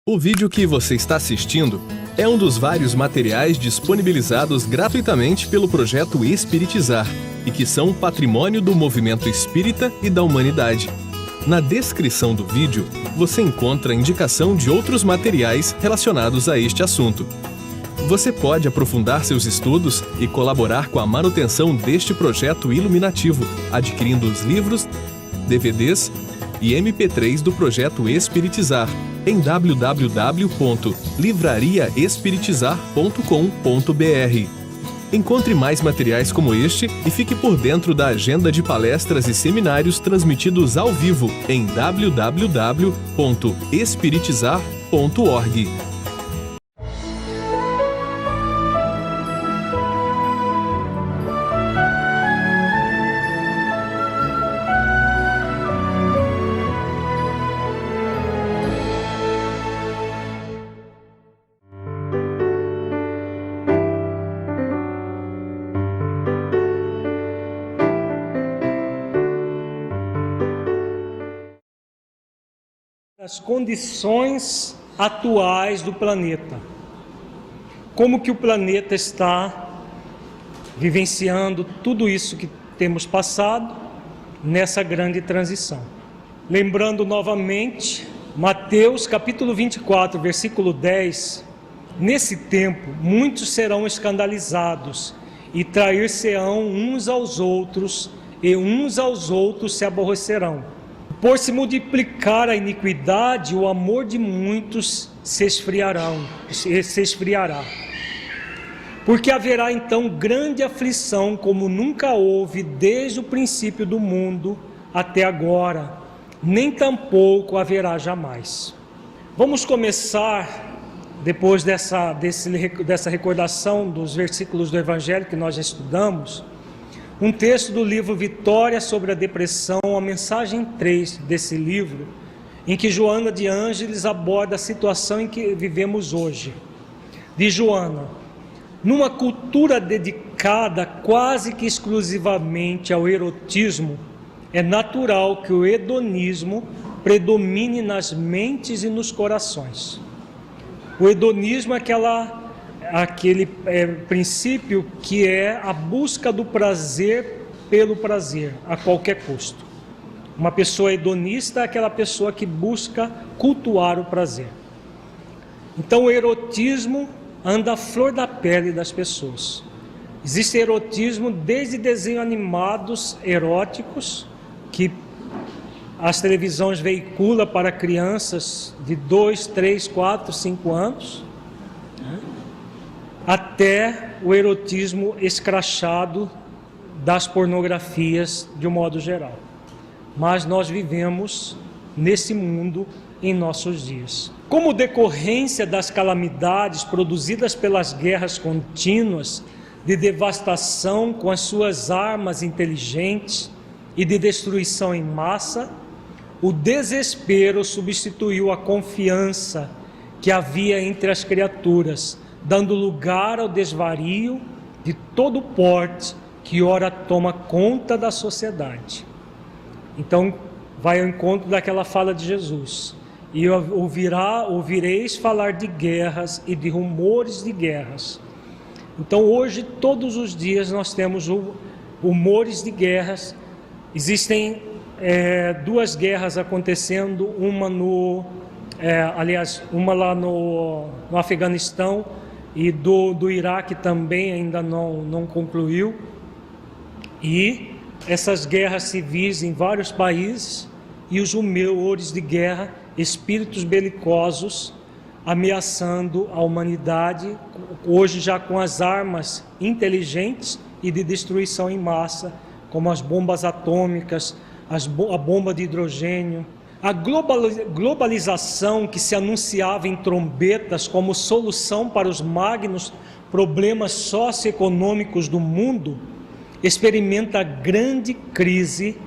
O vídeo que você está assistindo é um dos vários materiais disponibilizados gratuitamente pelo projeto Espiritizar e que são patrimônio do movimento espírita e da humanidade. Na descrição do vídeo, você encontra a indicação de outros materiais relacionados a este assunto. Você pode aprofundar seus estudos e colaborar com a manutenção deste projeto iluminativo, adquirindo os livros, DVDs e MP3 do projeto Espiritizar em www.livrariaespiritizar.com.br. Encontre mais materiais como este e fique por dentro da agenda de palestras e seminários transmitidos ao vivo em www.espiritizar.org. As condições atuais do planeta. Como que o planeta está vivenciando tudo isso que temos passado nessa grande transição. Lembrando novamente, Mateus capítulo 24, versículo 10, nesse tempo muitos serão escandalizados e trair-se-ão uns aos outros e uns aos outros se aborrecerão. Por se multiplicar a iniquidade, o amor de muitos se esfriará. Porque haverá então grande aflição, como nunca houve desde o princípio do mundo até agora, nem tampouco haverá jamais. Vamos começar, depois dessa recordação dos versículos do Evangelho que nós já estudamos, um texto do livro Vitória sobre a Depressão, a mensagem 3 desse livro, em que Joana de Ângeles aborda a situação em que vivemos hoje. Diz Joana: numa cultura dedicada quase que exclusivamente ao erotismo, é natural que o hedonismo predomine nas mentes e nos corações. O hedonismo é aquele princípio que é a busca do prazer pelo prazer, a qualquer custo. Uma pessoa hedonista é aquela pessoa que busca cultuar o prazer. Então o erotismo anda à flor da pele das pessoas. Existe erotismo desde desenhos animados eróticos, que as televisões veiculam para crianças de 2, 3, 4, 5 anos, até o erotismo escrachado das pornografias de um modo geral. Mas nós vivemos nesse mundo em nossos dias. Como decorrência das calamidades produzidas pelas guerras contínuas, de devastação com as suas armas inteligentes e de destruição em massa, o desespero substituiu a confiança que havia entre as criaturas, dando lugar ao desvario de todo porte que ora toma conta da sociedade. Então, vai ao encontro daquela fala de Jesus: e ouvireis falar de guerras e de rumores de guerras. Então, hoje, todos os dias, nós temos rumores de guerras. Existem duas guerras acontecendo, uma lá no Afeganistão, e do Iraque também ainda não concluiu. E essas guerras civis em vários países, e os rumores de guerra, espíritos belicosos ameaçando a humanidade, hoje já com as armas inteligentes e de destruição em massa, como as bombas atômicas, a bomba de hidrogênio. A globalização, que se anunciava em trombetas como solução para os magnos problemas socioeconômicos do mundo, experimenta grande crise,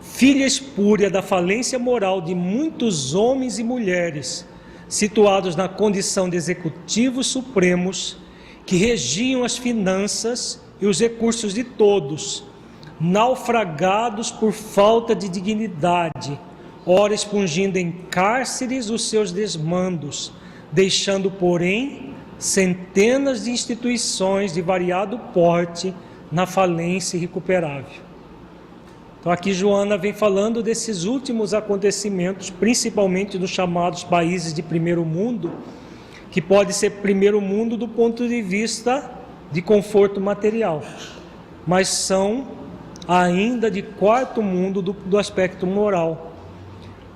filha espúria da falência moral de muitos homens e mulheres, situados na condição de executivos supremos, que regiam as finanças e os recursos de todos, naufragados por falta de dignidade, ora expungindo em cárceres os seus desmandos, deixando, porém, centenas de instituições de variado porte na falência irrecuperável. Então aqui Joana vem falando desses últimos acontecimentos, principalmente dos chamados países de primeiro mundo, que pode ser primeiro mundo do ponto de vista de conforto material, mas são ainda de quarto mundo do aspecto moral,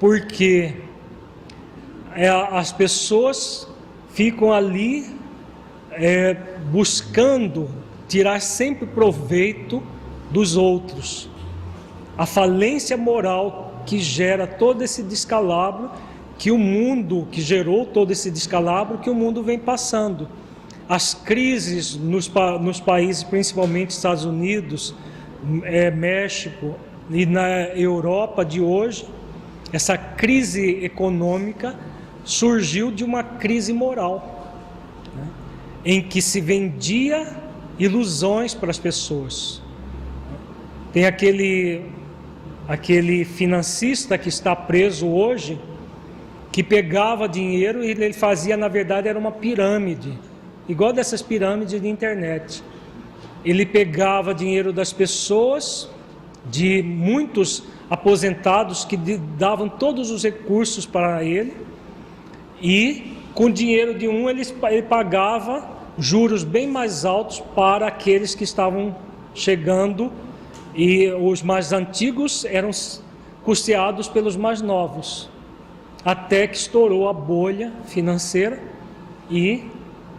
porque as pessoas ficam ali buscando tirar sempre proveito dos outros. A falência moral que gera todo esse descalabro, que gerou todo esse descalabro que o mundo vem passando. As crises nos países, principalmente Estados Unidos, México e na Europa de hoje, essa crise econômica surgiu de uma crise moral, né, em que se vendia ilusões para as pessoas. Tem aquele financista que está preso hoje, que pegava dinheiro e ele fazia, na verdade, era uma pirâmide, igual dessas pirâmides de internet. Ele pegava dinheiro das pessoas, de muitos aposentados que davam todos os recursos para ele, e com o dinheiro de um ele pagava juros bem mais altos para aqueles que estavam chegando, e os mais antigos eram custeados pelos mais novos, até que estourou a bolha financeira e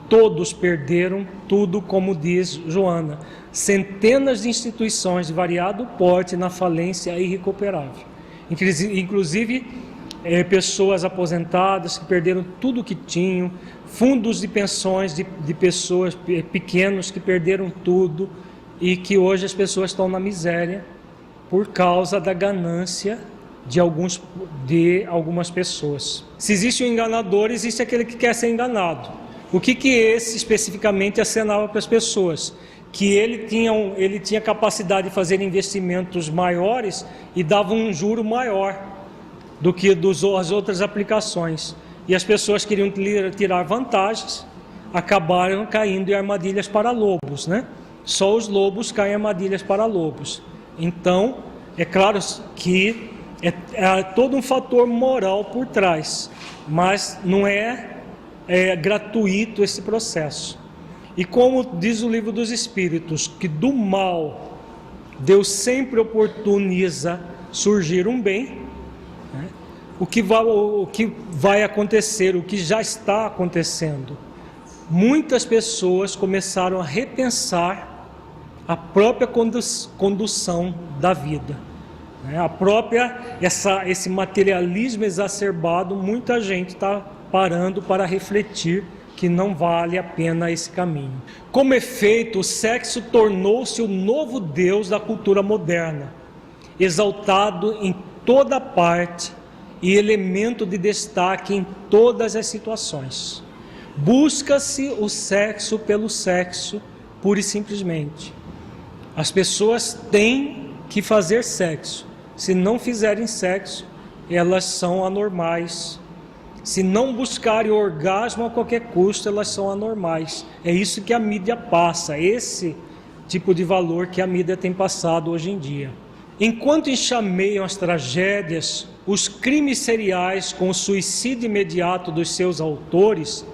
todos perderam tudo, como diz Joana. Centenas de instituições de variado porte na falência irrecuperável. Inclusive pessoas aposentadas que perderam tudo o que tinham, fundos de pensões de pessoas pequenos que perderam tudo, e que hoje as pessoas estão na miséria por causa da ganância de algumas pessoas. Se existe um enganador, existe aquele que quer ser enganado. O que esse especificamente acenava para as pessoas? Que ele tinha capacidade de fazer investimentos maiores e dava um juro maior do que as outras aplicações. E as pessoas queriam tirar vantagens, acabaram caindo em armadilhas para lobos, né? Só os lobos caem em armadilhas para lobos. Então, é claro que é todo um fator moral por trás, mas não é gratuito esse processo. E como diz o Livro dos Espíritos, que do mal Deus sempre oportuniza surgir um bem, né? O que vai acontecer, o que já está acontecendo, muitas pessoas começaram a repensar a própria condução da vida, né? Esse materialismo exacerbado, muita gente está parando para refletir que não vale a pena esse caminho. Como efeito, o sexo tornou-se o novo Deus da cultura moderna, exaltado em toda parte e elemento de destaque em todas as situações. Busca-se o sexo pelo sexo, pura e simplesmente. As pessoas têm que fazer sexo. Se não fizerem sexo, elas são anormais. Se não buscarem orgasmo a qualquer custo, elas são anormais. É isso que a mídia passa, esse tipo de valor que a mídia tem passado hoje em dia. Enquanto enxameiam as tragédias, os crimes seriais com o suicídio imediato dos seus autores,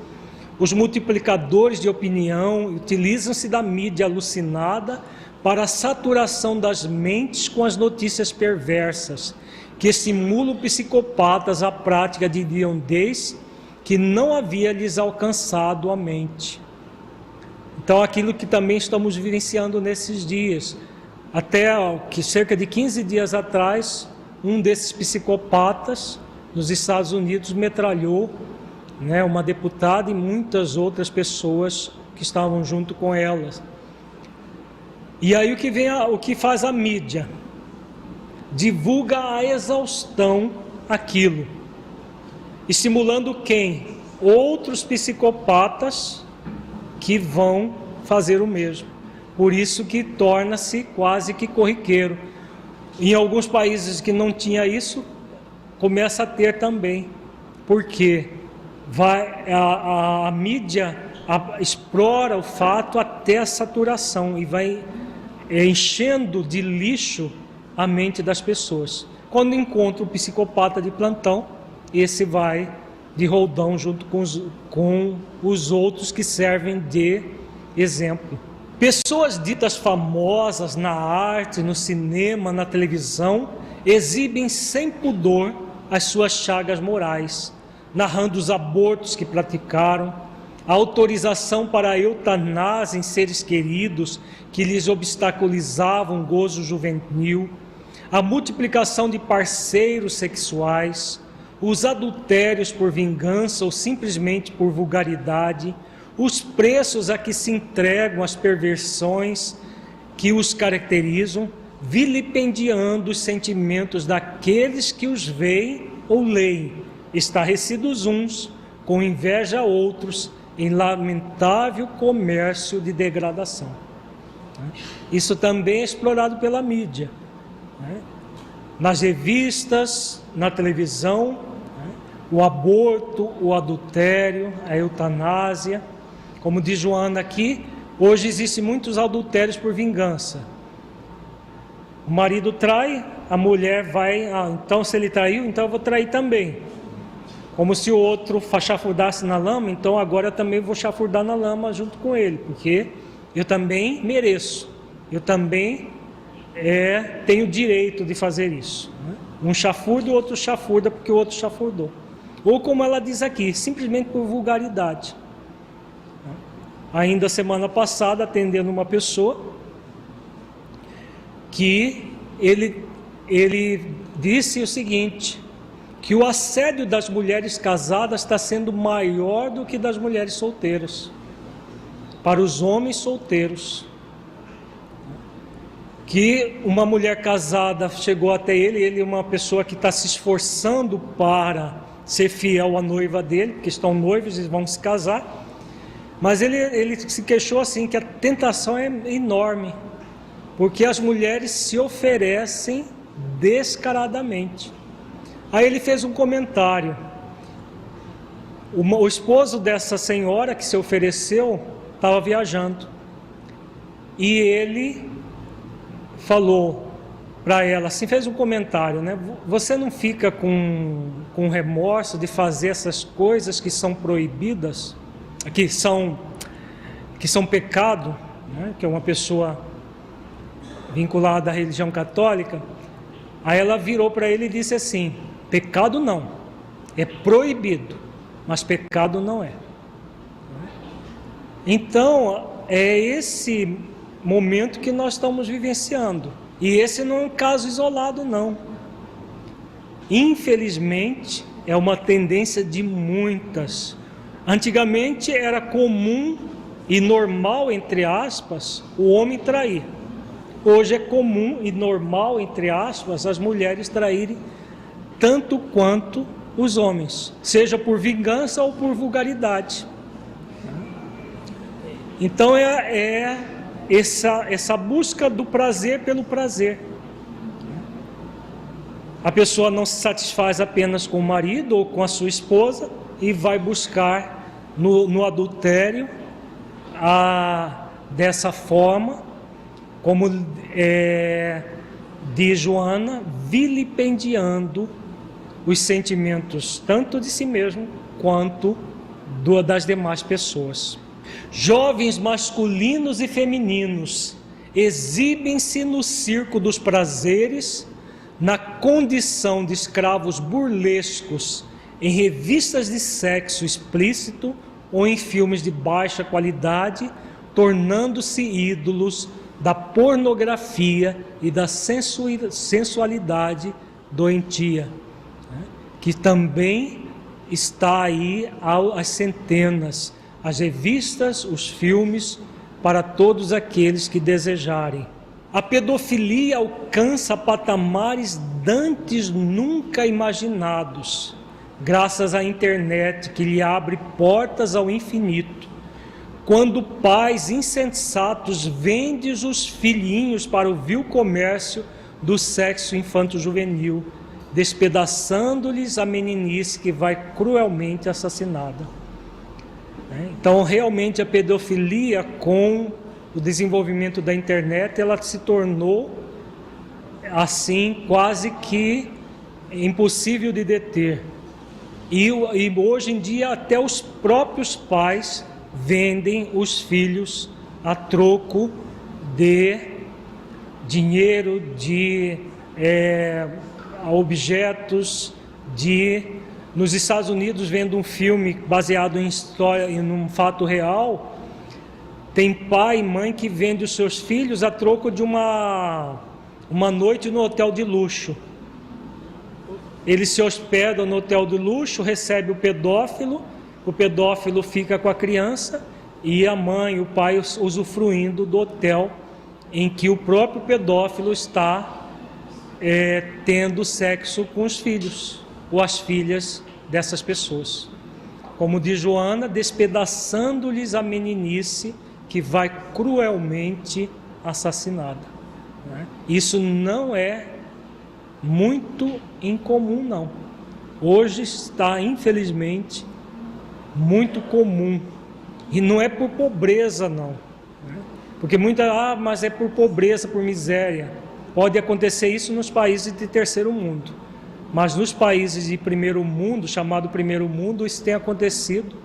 os multiplicadores de opinião utilizam-se da mídia alucinada para a saturação das mentes com as notícias perversas, que estimulam psicopatas à prática de hediondez que não havia lhes alcançado a mente. Então, aquilo que também estamos vivenciando nesses dias, até que cerca de 15 dias atrás, um desses psicopatas nos Estados Unidos metralhou, né, uma deputada e muitas outras pessoas que estavam junto com elas. E aí o que faz a mídia? Divulga a exaustão aquilo, estimulando quem? Outros psicopatas que vão fazer o mesmo. Por isso que torna-se quase que corriqueiro. Em alguns países que não tinha isso, começa a ter também. Por quê? a mídia explora o fato até a saturação e vai enchendo de lixo a mente das pessoas. Quando encontra o psicopata de plantão, esse vai de roldão junto com os outros que servem de exemplo. Pessoas ditas famosas na arte, no cinema, na televisão, exibem sem pudor as suas chagas morais, narrando os abortos que praticaram, a autorização para a eutanásia em seres queridos que lhes obstaculizavam o gozo juvenil, a multiplicação de parceiros sexuais, os adultérios por vingança ou simplesmente por vulgaridade, os preços a que se entregam as perversões que os caracterizam, vilipendiando os sentimentos daqueles que os veem ou leem, estarrecidos uns, com inveja outros, em lamentável comércio de degradação. Isso também é explorado pela mídia, nas revistas, na televisão, o aborto, o adultério, a eutanásia. Como diz Joana aqui, hoje existem muitos adultérios por vingança. O marido trai, a mulher vai, então se ele traiu, então eu vou trair também. Como se o outro chafurdasse na lama, então agora eu também vou chafurdar na lama junto com ele, porque eu também mereço, eu também tenho direito de fazer isso. Um chafurda, o outro chafurda porque o outro chafurdou. Ou como ela diz aqui, simplesmente por vulgaridade. Ainda semana passada, atendendo uma pessoa, que ele disse o seguinte, que o assédio das mulheres casadas está sendo maior do que das mulheres solteiras, para os homens solteiros. Que uma mulher casada chegou até ele é uma pessoa que está se esforçando para ser fiel à noiva dele, porque estão noivos e vão se casar, mas ele se queixou assim, que a tentação é enorme, porque as mulheres se oferecem descaradamente. Aí ele fez um comentário, o esposo dessa senhora que se ofereceu estava viajando, e ele falou para ela, assim, fez um comentário, né? Você não fica com remorso de fazer essas coisas que são proibidas, que são pecado, né? Que é uma pessoa vinculada à religião católica. Aí ela virou para ele e disse assim, pecado não, é proibido, mas pecado não é. Então, é esse momento que nós estamos vivenciando. E esse não é um caso isolado, não. Infelizmente, é uma tendência de muitas. Antigamente era comum e normal, entre aspas, o homem trair. Hoje é comum e normal, entre aspas, as mulheres traírem tanto quanto os homens, seja por vingança ou por vulgaridade. Então essa busca do prazer pelo prazer. A pessoa não se satisfaz apenas com o marido ou com a sua esposa e vai buscar no adultério dessa forma, como diz Joana, vilipendiando os sentimentos tanto de si mesmo quanto das demais pessoas. Jovens masculinos e femininos exibem-se no circo dos prazeres, na condição de escravos burlescos, em revistas de sexo explícito ou em filmes de baixa qualidade, tornando-se ídolos da pornografia e da sensualidade doentia, que também está aí às centenas, as revistas, os filmes, para todos aqueles que desejarem. A pedofilia alcança patamares dantes nunca imaginados, graças à internet que lhe abre portas ao infinito. Quando pais insensatos vendem os filhinhos para o vil comércio do sexo infanto-juvenil, despedaçando-lhes a meninice que vai cruelmente assassinada. Então, realmente, a pedofilia, com o desenvolvimento da internet, ela se tornou, assim, quase que impossível de deter. E hoje em dia, até os próprios pais vendem os filhos a troco de dinheiro, de objetos, Nos Estados Unidos, vendo um filme baseado em história, em um fato real, tem pai e mãe que vendem os seus filhos a troco de uma noite no hotel de luxo. Eles se hospedam no hotel de luxo, recebe o pedófilo fica com a criança e a mãe e o pai usufruindo do hotel em que o próprio pedófilo está tendo sexo com os filhos ou as filhas dessas pessoas. Como diz Joana, despedaçando-lhes a meninice que vai cruelmente assassinada. Isso não é muito incomum, não. Hoje está, infelizmente, muito comum. E não é por pobreza, não. Porque mas é por pobreza, por miséria. Pode acontecer isso nos países de terceiro mundo. Mas nos países de primeiro mundo, chamado primeiro mundo, isso tem acontecido.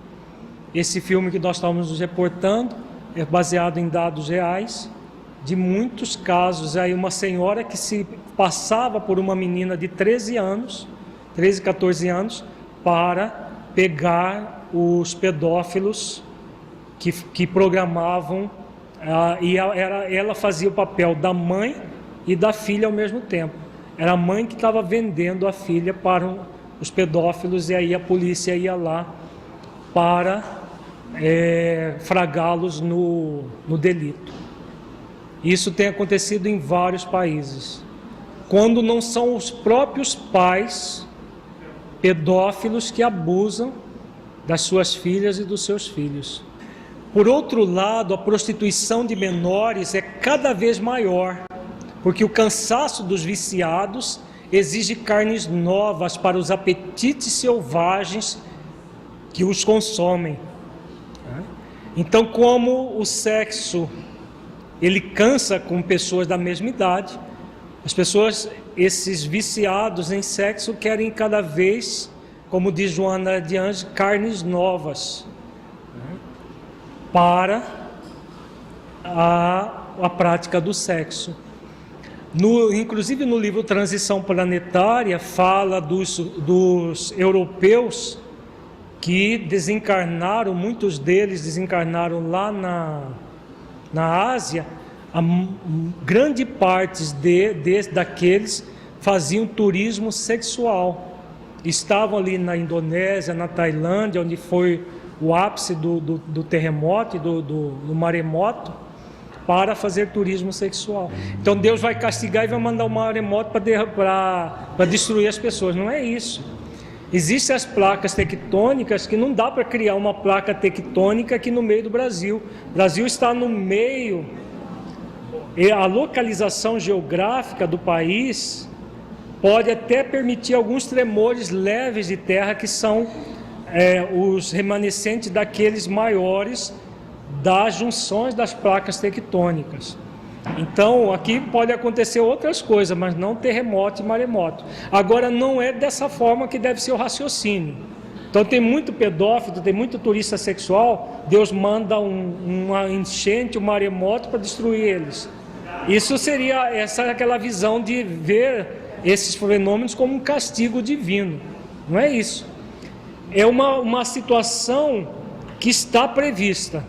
Esse filme que nós estamos nos reportando é baseado em dados reais, de muitos casos. Aí uma senhora que se passava por uma menina de 13, 14 anos, para pegar os pedófilos que programavam, e ela fazia o papel da mãe e da filha ao mesmo tempo. Era a mãe que estava vendendo a filha para os pedófilos, e aí a polícia ia lá para fragá-los no delito. Isso tem acontecido em vários países. Quando não são os próprios pais pedófilos que abusam das suas filhas e dos seus filhos. Por outro lado, a prostituição de menores é cada vez maior, porque o cansaço dos viciados exige carnes novas para os apetites selvagens que os consomem. Então, como o sexo ele cansa com pessoas da mesma idade, esses viciados em sexo, querem cada vez, como diz Joana de Anjos, carnes novas para a prática do sexo. Inclusive no livro Transição Planetária, fala dos europeus que desencarnaram, muitos deles desencarnaram lá na Ásia. A grande parte daqueles faziam turismo sexual. Estavam ali na Indonésia, na Tailândia, onde foi o ápice do terremoto e do maremoto, para fazer turismo sexual. Então Deus vai castigar e vai mandar um maremoto para destruir as pessoas. Não é isso. Existem as placas tectônicas que não dá para criar uma placa tectônica aqui no meio do Brasil. O Brasil está no meio, e a localização geográfica do país pode até permitir alguns tremores leves de terra, que são os remanescentes daqueles maiores das junções das placas tectônicas. Então, aqui pode acontecer outras coisas, mas não terremoto e maremoto. Agora, não é dessa forma que deve ser o raciocínio. Então, tem muito pedófilo, tem muito turista sexual, Deus manda uma enchente, um maremoto para destruir eles. Isso seria aquela visão de ver esses fenômenos como um castigo divino. Não é isso. É uma situação que está prevista.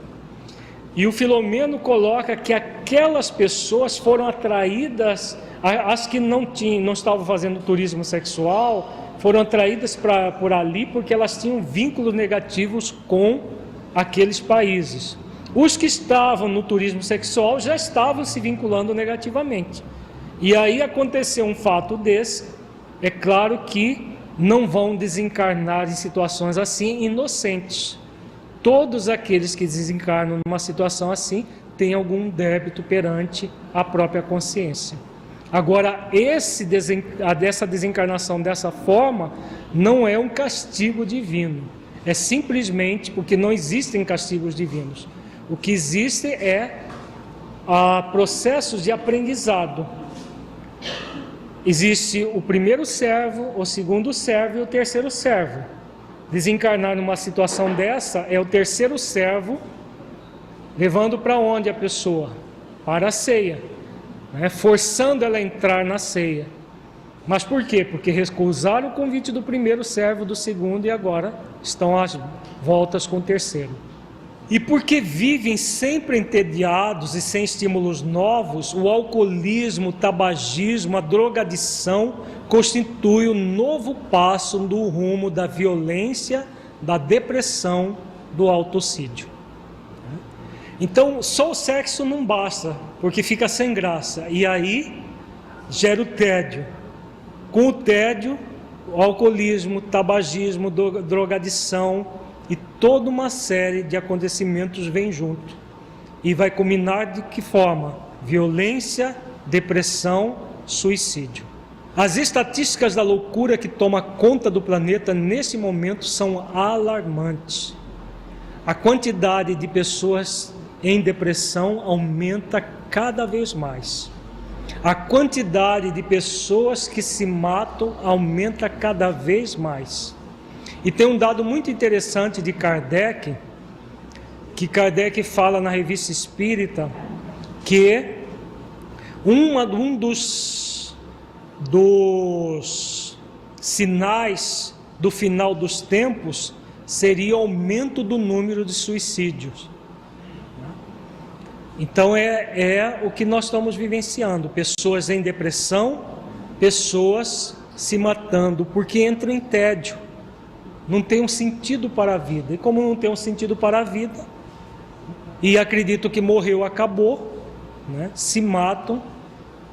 E o Filomeno coloca que aquelas pessoas foram atraídas, as que não estavam fazendo turismo sexual, foram atraídas por ali porque elas tinham vínculos negativos com aqueles países. Os que estavam no turismo sexual já estavam se vinculando negativamente. E aí aconteceu um fato desse, é claro que não vão desencarnar em situações assim inocentes. Todos aqueles que desencarnam numa situação assim têm algum débito perante a própria consciência. Agora, dessa desencarnação dessa forma não é um castigo divino. É simplesmente porque não existem castigos divinos. O que existe é processos de aprendizado. Existe o primeiro servo, o segundo servo e o terceiro servo. Desencarnar numa situação dessa é o terceiro servo levando para onde a pessoa? Para a ceia, né? Forçando ela a entrar na ceia. Mas por quê? Porque recusaram o convite do primeiro servo, do segundo, e agora estão às voltas com o terceiro. E porque vivem sempre entediados e sem estímulos novos, o alcoolismo, o tabagismo, a drogadição constitui o novo passo do rumo da violência, da depressão, do autocídio. Então, só o sexo não basta, porque fica sem graça, e aí gera o tédio. Com o tédio, o alcoolismo, o tabagismo, drogadição e toda uma série de acontecimentos vem junto. E vai culminar de que forma? Violência, depressão, suicídio. As estatísticas da loucura que toma conta do planeta nesse momento são alarmantes. A quantidade de pessoas em depressão aumenta cada vez mais. A quantidade de pessoas que se matam aumenta cada vez mais. E tem um dado muito interessante de Kardec, que Kardec fala na Revista Espírita, que um dos sinais do final dos tempos seria o aumento do número de suicídios. Então é o que nós estamos vivenciando, pessoas em depressão, pessoas se matando, porque entram em tédio, não tem um sentido para a vida, e como não tem um sentido para a vida, e acreditam que morreu, acabou, né, se matam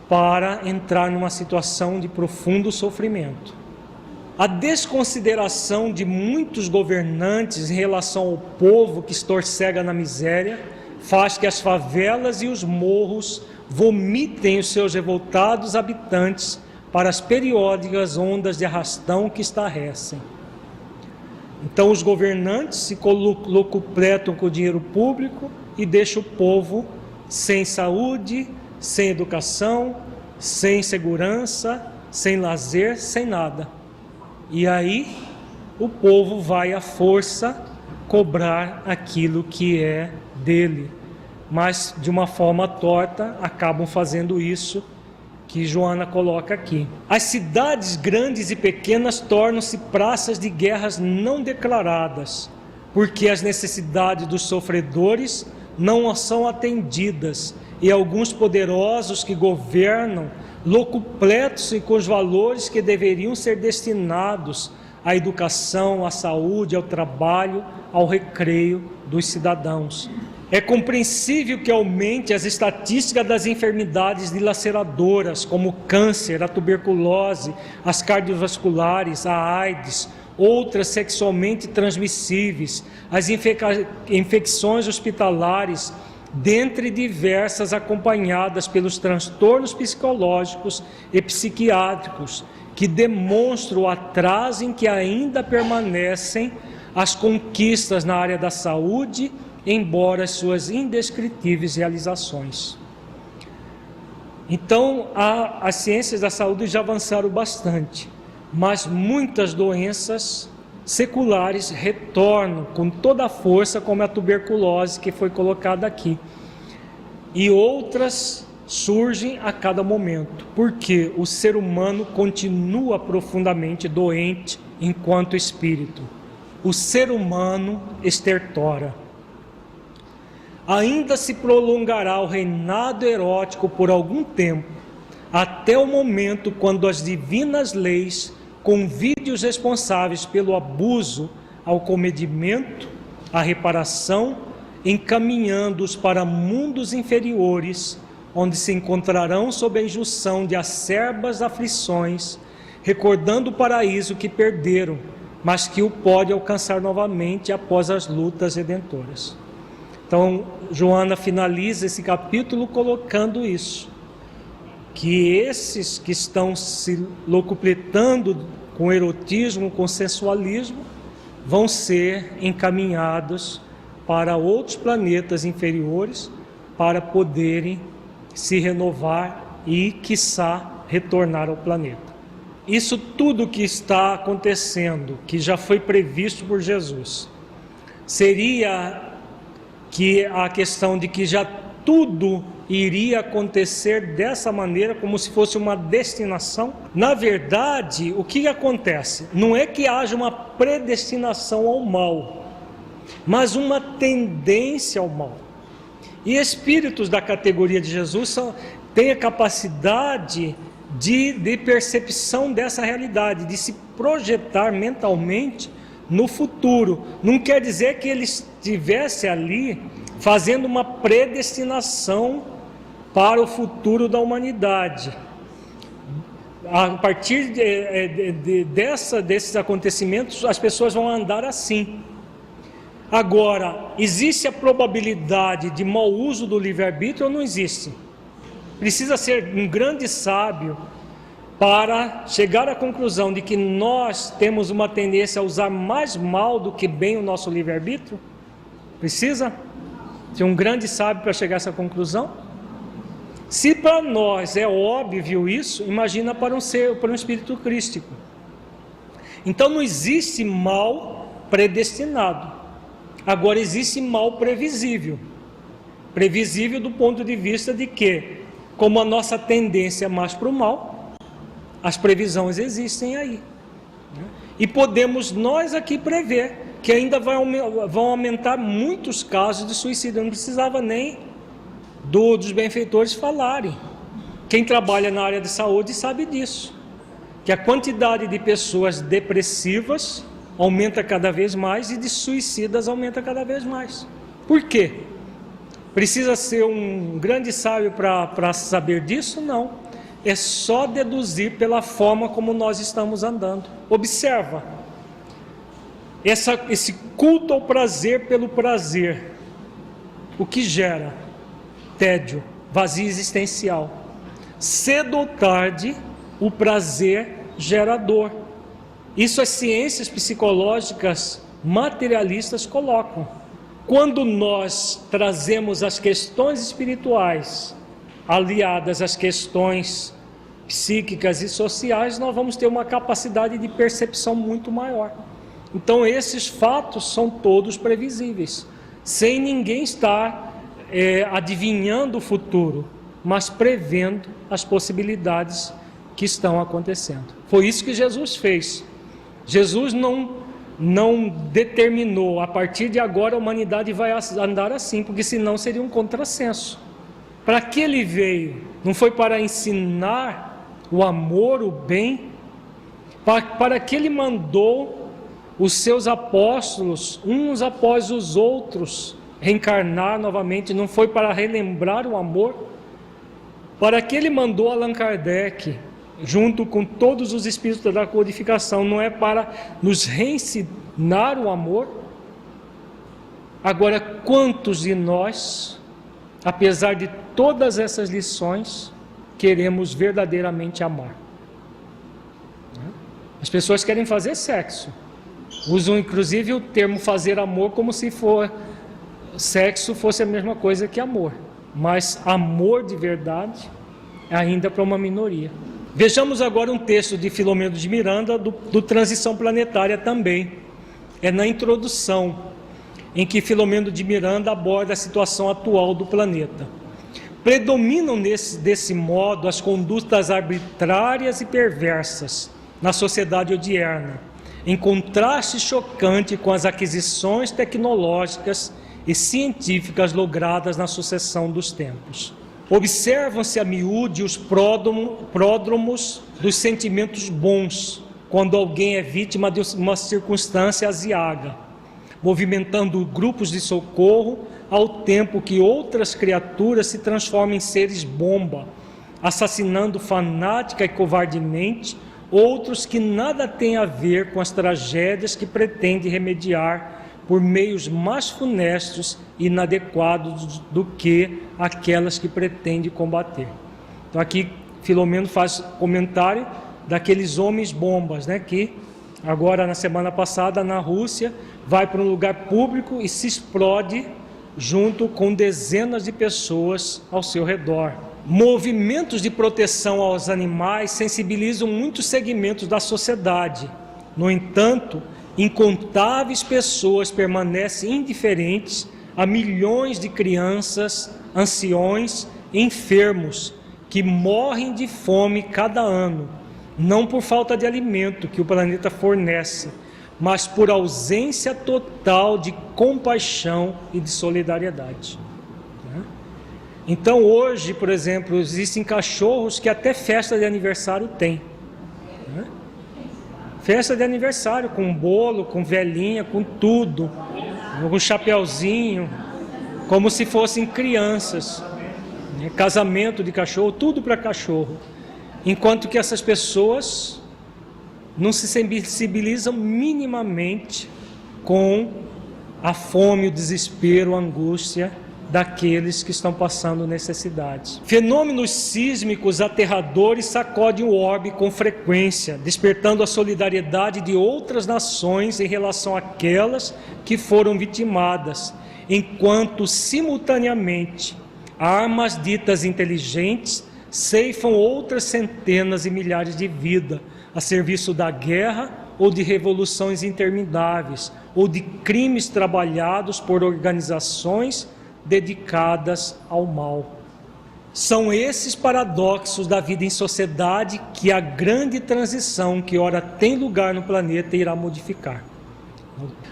para entrar numa situação de profundo sofrimento. A desconsideração de muitos governantes em relação ao povo que estorcega na miséria faz que as favelas e os morros vomitem os seus revoltados habitantes para as periódicas ondas de arrastão que estarrecem. Então os governantes se locupletam com o dinheiro público e deixam o povo sem saúde, sem educação, sem segurança, sem lazer, sem nada. E aí o povo vai à força cobrar aquilo que é dele, mas de uma forma torta acabam fazendo isso que Joana coloca aqui. As cidades grandes e pequenas tornam-se praças de guerras não declaradas, porque as necessidades dos sofredores não são atendidas, e alguns poderosos que governam locupletam-se com os valores que deveriam ser destinados à educação, à saúde, ao trabalho, ao recreio dos cidadãos. É compreensível que aumente as estatísticas das enfermidades dilaceradoras, como o câncer, a tuberculose, as cardiovasculares, a AIDS, outras sexualmente transmissíveis, as infecções hospitalares, dentre diversas acompanhadas pelos transtornos psicológicos e psiquiátricos, que demonstram o atraso em que ainda permanecem as conquistas na área da saúde, embora as suas indescritíveis realizações. Então, as ciências da saúde já avançaram bastante, mas muitas doenças seculares retornam com toda a força, como a tuberculose que foi colocada aqui, e outras surgem a cada momento, porque o ser humano continua profundamente doente enquanto espírito. O ser humano estertora. Ainda se prolongará o reinado erótico por algum tempo, até o momento quando as divinas leis convide os responsáveis pelo abuso ao comedimento, à reparação, encaminhando-os para mundos inferiores, onde se encontrarão sob a injunção de acerbas aflições, recordando o paraíso que perderam, mas que o pode alcançar novamente após as lutas redentoras. Então, Joana finaliza esse capítulo colocando isso. que esses que estão se locupletando com erotismo, com sensualismo, vão ser encaminhados para outros planetas inferiores para poderem se renovar e, quiçá, retornar ao planeta. Isso tudo que está acontecendo, que já foi previsto por Jesus, seria que a questão de que já tudo iria acontecer dessa maneira, como se fosse uma destinação? Na verdade, o que acontece? Não é que haja uma predestinação ao mal, mas uma tendência ao mal. E espíritos da categoria de Jesus têm a capacidade de percepção dessa realidade, de se projetar mentalmente no futuro. Não quer dizer que ele estivesse ali fazendo uma predestinação para o futuro da humanidade. A partir desses acontecimentos, as pessoas vão andar assim. Agora, existe a probabilidade de mau uso do livre-arbítrio ou não existe? Precisa ser um grande sábio para chegar à conclusão de que nós temos uma tendência a usar mais mal do que bem o nosso livre-arbítrio? Precisa ser um grande sábio para chegar a essa conclusão? Se para nós é óbvio isso, imagina para um espírito crístico. Então não existe mal predestinado. Agora existe mal previsível. Previsível do ponto de vista de que, como a nossa tendência é mais para o mal, as previsões existem aí. E podemos nós aqui prever que ainda vão aumentar muitos casos de suicídio. Eu não precisava nem dos benfeitores falarem. Quem trabalha na área de saúde sabe disso, que a quantidade de pessoas depressivas aumenta cada vez mais e de suicidas aumenta cada vez mais. Por quê? Precisa ser um grande sábio para saber disso? Não. É só deduzir pela forma como nós estamos andando. Observa. Esse culto ao prazer pelo prazer, o que gera? Tédio, vazio existencial. Cedo ou tarde, o prazer gera dor. Isso as ciências psicológicas materialistas colocam. Quando nós trazemos as questões espirituais aliadas às questões psíquicas e sociais, nós vamos ter uma capacidade de percepção muito maior. Então esses fatos são todos previsíveis, sem ninguém estar adivinhando o futuro, mas prevendo as possibilidades que estão acontecendo. Foi isso que Jesus fez. Jesus não determinou, a partir de agora a humanidade vai andar assim, porque senão seria um contrassenso. Para que ele veio? Não foi para ensinar o amor, o bem? Para que ele mandou os seus apóstolos, uns após os outros, reencarnar novamente? Não foi para relembrar o amor? Para que ele mandou Allan Kardec, junto com todos os espíritos da codificação? Não é para nos reensinar o amor? Agora, quantos de nós, apesar de todas essas lições, queremos verdadeiramente amar? As pessoas querem fazer sexo, usam inclusive o termo fazer amor como se sexo fosse a mesma coisa que amor, mas amor de verdade ainda para uma minoria. Vejamos agora um texto de Filomeno de Miranda, do Transição Planetária também. É na introdução, em que Filomeno de Miranda aborda a situação atual do planeta. Predominam desse modo as condutas arbitrárias e perversas na sociedade odierna, em contraste chocante com as aquisições tecnológicas e científicas logradas na sucessão dos tempos. Observam-se a miúde os pródromos dos sentimentos bons, quando alguém é vítima de uma circunstância aziaga, movimentando grupos de socorro, ao tempo que outras criaturas se transformam em seres bomba, assassinando fanática e covardemente outros que nada têm a ver com as tragédias que pretende remediar por meios mais funestos e inadequados do que aquelas que pretende combater. Então aqui Filomeno faz comentário daqueles homens bombas, né, que agora na semana passada na Rússia vai para um lugar público e se explode junto com dezenas de pessoas ao seu redor. Movimentos de proteção aos animais sensibilizam muitos segmentos da sociedade. No entanto, incontáveis pessoas permanecem indiferentes a milhões de crianças, anciões e enfermos que morrem de fome cada ano, não por falta de alimento que o planeta fornece, mas por ausência total de compaixão e de solidariedade. Então hoje, por exemplo, existem cachorros que até festa de aniversário tem. Festa de aniversário com bolo, com velhinha, com tudo, com chapeuzinho, como se fossem crianças. Casamento de cachorro, tudo para cachorro. Enquanto que essas pessoas não se sensibilizam minimamente com a fome, o desespero, a angústia daqueles que estão passando necessidades. Fenômenos sísmicos aterradores sacodem o orbe com frequência, despertando a solidariedade de outras nações em relação àquelas que foram vitimadas, enquanto simultaneamente armas ditas inteligentes ceifam outras centenas e milhares de vidas a serviço da guerra ou de revoluções intermináveis ou de crimes trabalhados por organizações dedicadas ao mal. São esses paradoxos da vida em sociedade que a grande transição que ora tem lugar no planeta irá modificar.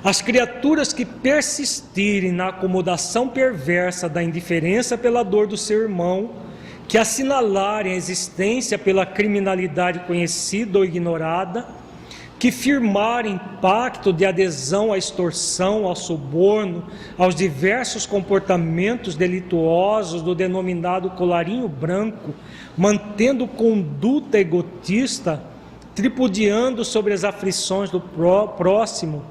As criaturas que persistirem na acomodação perversa da indiferença pela dor do seu irmão, que assinalarem a existência pela criminalidade conhecida ou ignorada, que firmarem pacto de adesão à extorsão, ao suborno, aos diversos comportamentos delituosos do denominado colarinho branco, mantendo conduta egotista, tripudiando sobre as aflições do próximo,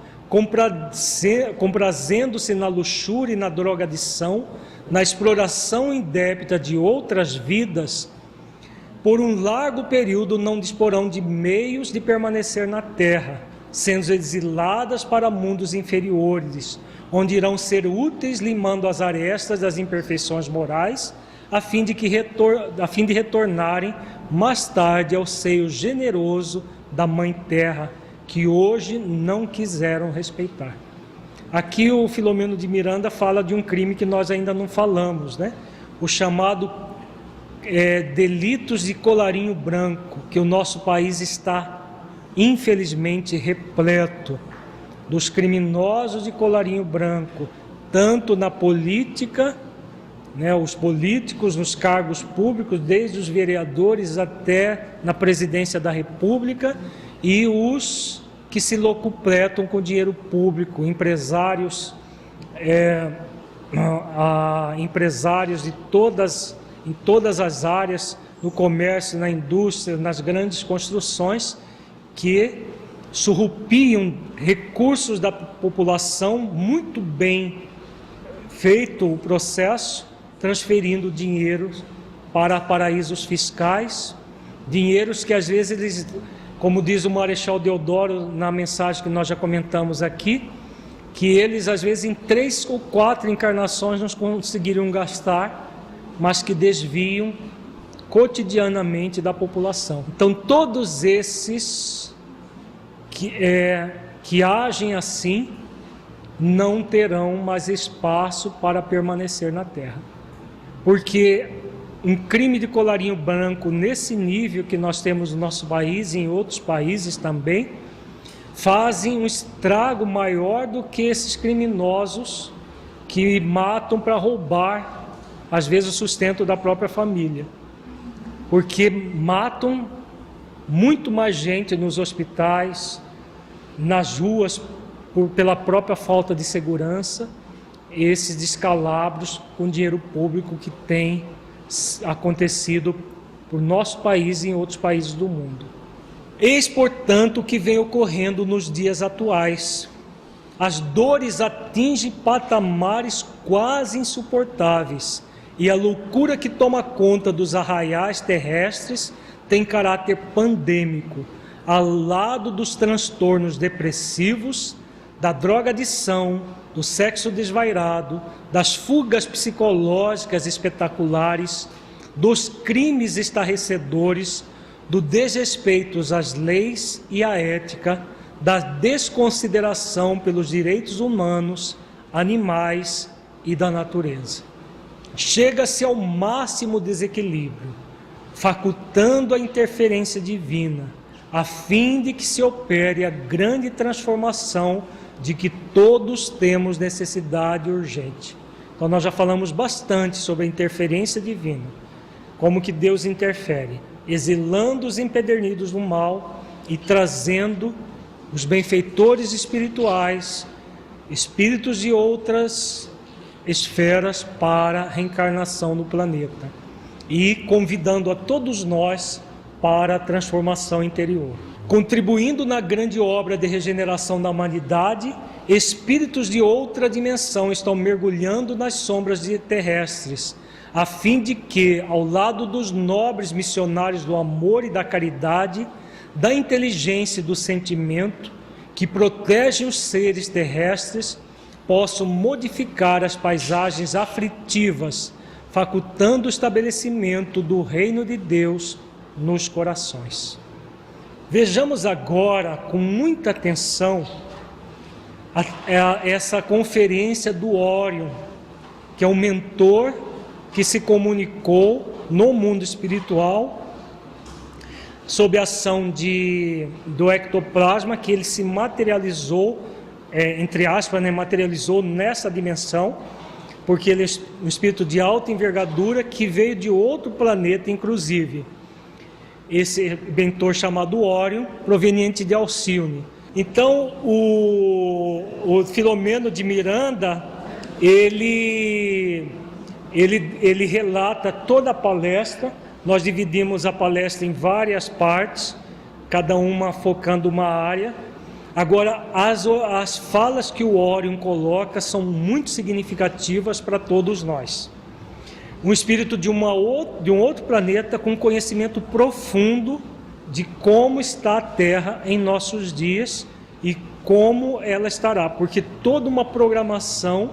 comprazendo-se na luxúria e na drogadição, na exploração indébita de outras vidas, por um largo período não disporão de meios de permanecer na terra, sendo exiladas para mundos inferiores, onde irão ser úteis limando as arestas das imperfeições morais, a fim de retornarem mais tarde ao seio generoso da Mãe Terra, que hoje não quiseram respeitar. Aqui o Filomeno de Miranda fala de um crime que nós ainda não falamos, né? O chamado delitos de colarinho branco, que o nosso país está infelizmente repleto dos criminosos de colarinho branco, tanto na política, né, os políticos nos cargos públicos, desde os vereadores até na presidência da República, e os que se locupletam com dinheiro público, empresários, empresários em todas as áreas, no comércio, na indústria, nas grandes construções, que surrupiam recursos da população, muito bem feito o processo, transferindo dinheiro para paraísos fiscais, dinheiros que às vezes eles, como diz o Marechal Deodoro na mensagem que nós já comentamos aqui, que eles às vezes em 3 ou 4 encarnações não conseguiriam gastar, mas que desviam cotidianamente da população. Então todos esses que agem assim não terão mais espaço para permanecer na terra, porque um crime de colarinho branco nesse nível que nós temos no nosso país e em outros países também, fazem um estrago maior do que esses criminosos que matam para roubar às vezes o sustento da própria família, porque matam muito mais gente nos hospitais, nas ruas, pela própria falta de segurança, esses descalabros com dinheiro público que tem acontecido por nosso país e em outros países do mundo. Eis, portanto, o que vem ocorrendo nos dias atuais. As dores atingem patamares quase insuportáveis, e a loucura que toma conta dos arraiais terrestres tem caráter pandêmico, ao lado dos transtornos depressivos, da drogadição, do sexo desvairado, das fugas psicológicas espetaculares, dos crimes estarrecedores, do desrespeito às leis e à ética, da desconsideração pelos direitos humanos, animais e da natureza. Chega-se ao máximo desequilíbrio, facultando a interferência divina, a fim de que se opere a grande transformação de que todos temos necessidade urgente. Então nós já falamos bastante sobre a interferência divina, como que Deus interfere, exilando os empedernidos do mal e trazendo os benfeitores espirituais, espíritos de outras esferas para a reencarnação no planeta e convidando a todos nós para a transformação interior. Contribuindo na grande obra de regeneração da humanidade, espíritos de outra dimensão estão mergulhando nas sombras terrestres, a fim de que, ao lado dos nobres missionários do amor e da caridade, da inteligência e do sentimento, que protegem os seres terrestres, possam modificar as paisagens aflitivas, facultando o estabelecimento do reino de Deus nos corações. Vejamos agora com muita atenção essa conferência do Orion, que é um mentor que se comunicou no mundo espiritual sob a ação do ectoplasma, que ele se materializou, entre aspas, materializou nessa dimensão, porque ele é um espírito de alta envergadura que veio de outro planeta, inclusive. Esse mentor chamado Orion, proveniente de Alcione. Então, o Filomeno de Miranda, ele relata toda a palestra. Nós dividimos a palestra em várias partes, cada uma focando uma área. Agora, as falas que o Orion coloca são muito significativas para todos nós. Um espírito de um outro planeta com conhecimento profundo de como está a Terra em nossos dias e como ela estará, porque toda uma programação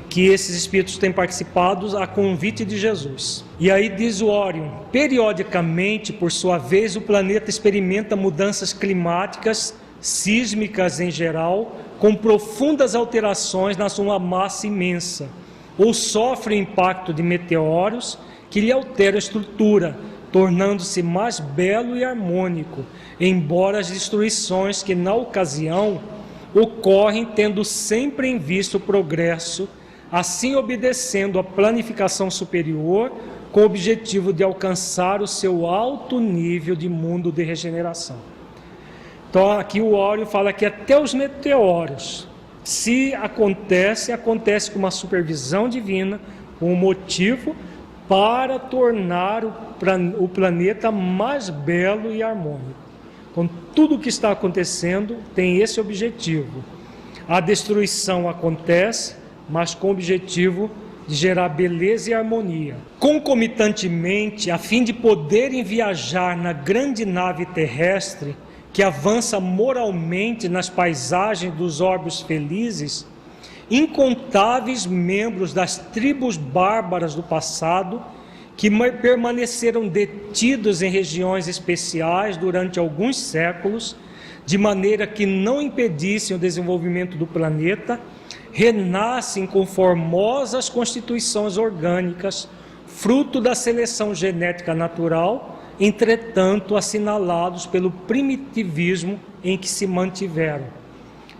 que esses espíritos têm participado a convite de Jesus. E aí diz o Orion: periodicamente, por sua vez, o planeta experimenta mudanças climáticas, sísmicas em geral, com profundas alterações na sua massa imensa, ou sofre o impacto de meteoros que lhe alteram a estrutura, tornando-se mais belo e harmônico, embora as destruições que na ocasião ocorrem tendo sempre em vista o progresso, assim obedecendo à planificação superior, com o objetivo de alcançar o seu alto nível de mundo de regeneração. Então aqui o Orion fala que até os meteoros, se acontece com uma supervisão divina, com um motivo para tornar o planeta mais belo e harmônico. Então tudo o que está acontecendo tem esse objetivo. A destruição acontece, mas com o objetivo de gerar beleza e harmonia. Concomitantemente, a fim de poderem viajar na grande nave terrestre, que avança moralmente nas paisagens dos orbes felizes, incontáveis membros das tribos bárbaras do passado, que permaneceram detidos em regiões especiais durante alguns séculos, de maneira que não impedissem o desenvolvimento do planeta, renascem com formosas constituições orgânicas, fruto da seleção genética natural, entretanto assinalados pelo primitivismo em que se mantiveram.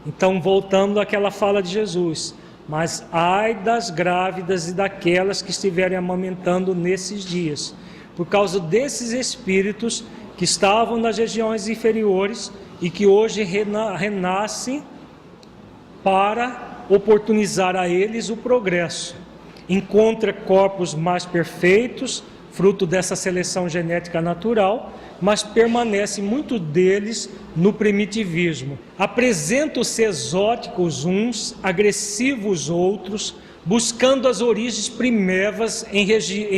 Então, voltando àquela fala de Jesus: mas ai das grávidas e daquelas que estiverem amamentando nesses dias, por causa desses espíritos que estavam nas regiões inferiores e que hoje renascem para oportunizar a eles o progresso. Encontra corpos mais perfeitos, fruto dessa seleção genética natural, mas permanece muitos deles no primitivismo. Apresentam-se exóticos uns, agressivos outros, buscando as origens primevas em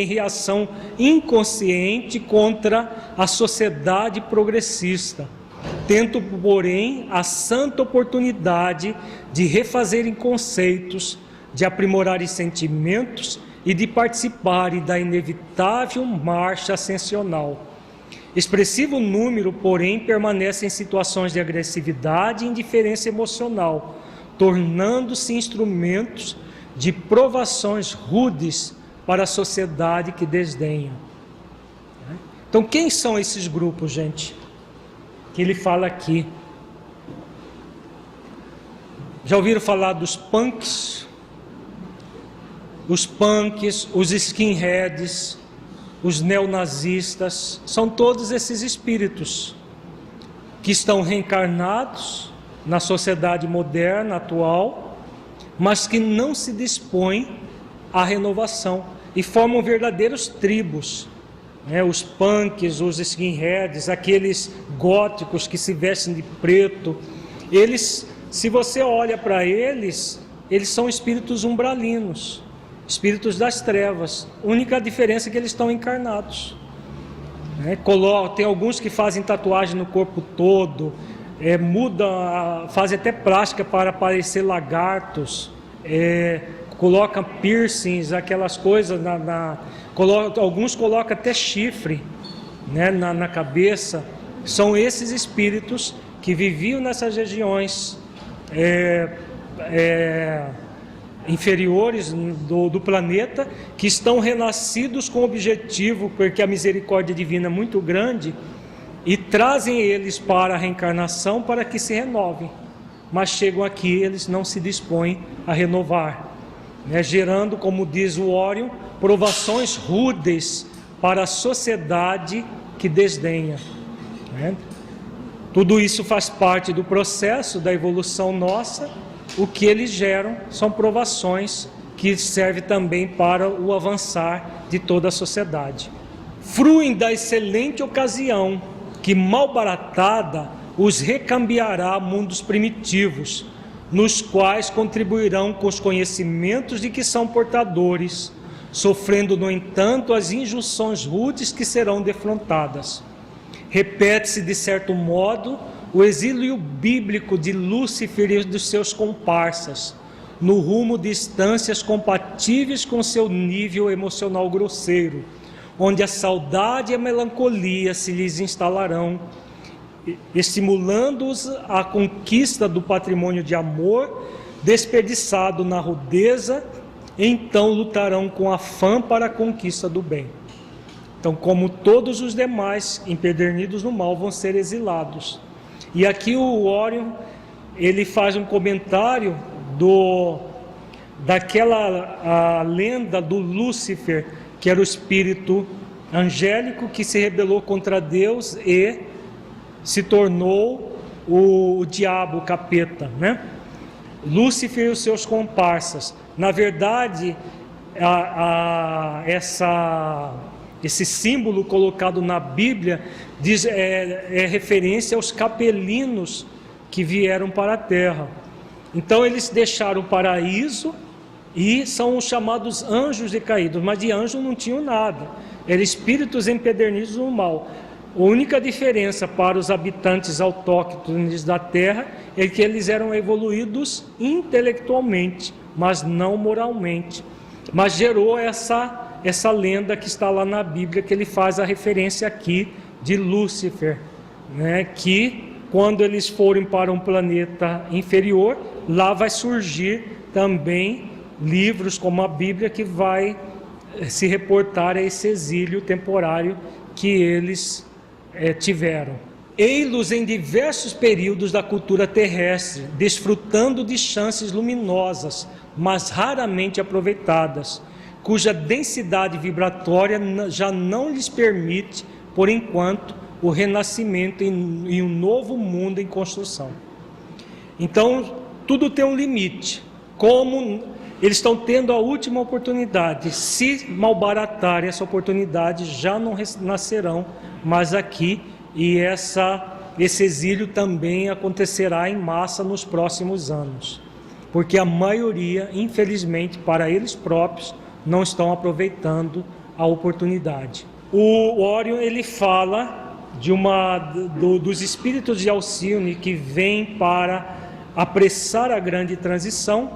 reação inconsciente contra a sociedade progressista, tendo, porém, a santa oportunidade de refazerem conceitos, de aprimorarem sentimentos e de participarem da inevitável marcha ascensional. Expressivo número, porém, permanece em situações de agressividade e indiferença emocional, tornando-se instrumentos de provações rudes para a sociedade que desdenha. Então, quem são esses grupos, gente? Que ele fala aqui. Já ouviram falar dos punks? Os punks, os skinheads, os neonazistas, são todos esses espíritos que estão reencarnados na sociedade moderna, atual, mas que não se dispõem à renovação e formam verdadeiros tribos. Os punks, os skinheads, aqueles góticos que se vestem de preto, eles, se você olha para eles são espíritos umbralinos, espíritos das trevas. A única diferença é que eles estão encarnados. Tem alguns que fazem tatuagem no corpo todo, fazem até plástica para parecer lagartos, colocam piercings, aquelas coisas, alguns colocam até chifre, na cabeça. São esses espíritos que viviam nessas regiões inferiores do planeta, que estão renascidos com o objetivo, porque a misericórdia divina é muito grande, e trazem eles para a reencarnação para que se renovem, mas chegam aqui, eles não se dispõem a renovar, gerando, como diz o Orion, provações rudes para a sociedade que desdenha. Tudo isso faz parte do processo da evolução nossa. O que eles geram são provações que servem também para o avançar de toda a sociedade. Fruem da excelente ocasião que, mal baratada, os recambiará a mundos primitivos, nos quais contribuirão com os conhecimentos de que são portadores, sofrendo, no entanto, as injunções rudes que serão defrontadas. Repete-se, de certo modo, o exílio bíblico de Lúcifer e dos seus comparsas, no rumo de instâncias compatíveis com seu nível emocional grosseiro, onde a saudade e a melancolia se lhes instalarão, estimulando-os à conquista do patrimônio de amor desperdiçado na rudeza. Então lutarão com afã para a conquista do bem. Então, como todos os demais empedernidos no mal, vão ser exilados. E aqui o Orion, ele faz um comentário daquela lenda do Lúcifer, que era o espírito angélico que se rebelou contra Deus e se tornou o diabo, o capeta, Lúcifer e os seus comparsas. Na verdade, esse símbolo colocado na Bíblia é referência aos capelinos que vieram para a terra. Então eles deixaram o paraíso e são os chamados anjos decaídos, mas de anjo não tinham nada, eram espíritos empedernidos no mal. A única diferença para os habitantes autóctones da terra é que eles eram evoluídos intelectualmente, mas não moralmente. Mas gerou essa lenda que está lá na Bíblia, que ele faz a referência aqui de Lúcifer, que quando eles forem para um planeta inferior, lá vai surgir também livros como a Bíblia, que vai se reportar a esse exílio temporário que eles tiveram. Ei-los em diversos períodos da cultura terrestre, desfrutando de chances luminosas, mas raramente aproveitadas, cuja densidade vibratória já não lhes permite, por enquanto, o renascimento em um novo mundo em construção. Então, tudo tem um limite. Como eles estão tendo a última oportunidade, se malbaratarem essa oportunidade, já não nascerão mais aqui, e esse exílio também acontecerá em massa nos próximos anos. porque a maioria, infelizmente, para eles próprios, não estão aproveitando a oportunidade. O Orion, ele fala dos espíritos de Alcione que vêm para apressar a grande transição,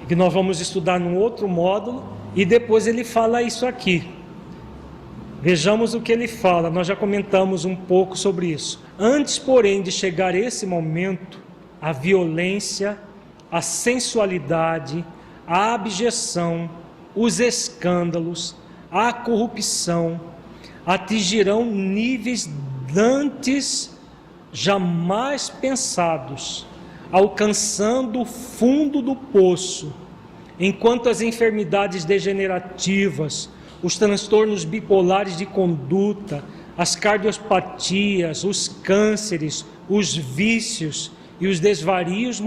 que nós vamos estudar num outro módulo, e depois ele fala isso aqui. Vejamos o que ele fala, nós já comentamos um pouco sobre isso. Antes, porém, de chegar esse momento, a violência, a sensualidade, a abjeção, os escândalos, a corrupção atingirão níveis dantes jamais pensados, alcançando o fundo do poço, enquanto as enfermidades degenerativas, os transtornos bipolares de conduta, as cardiopatias, os cânceres, os vícios e os desvarios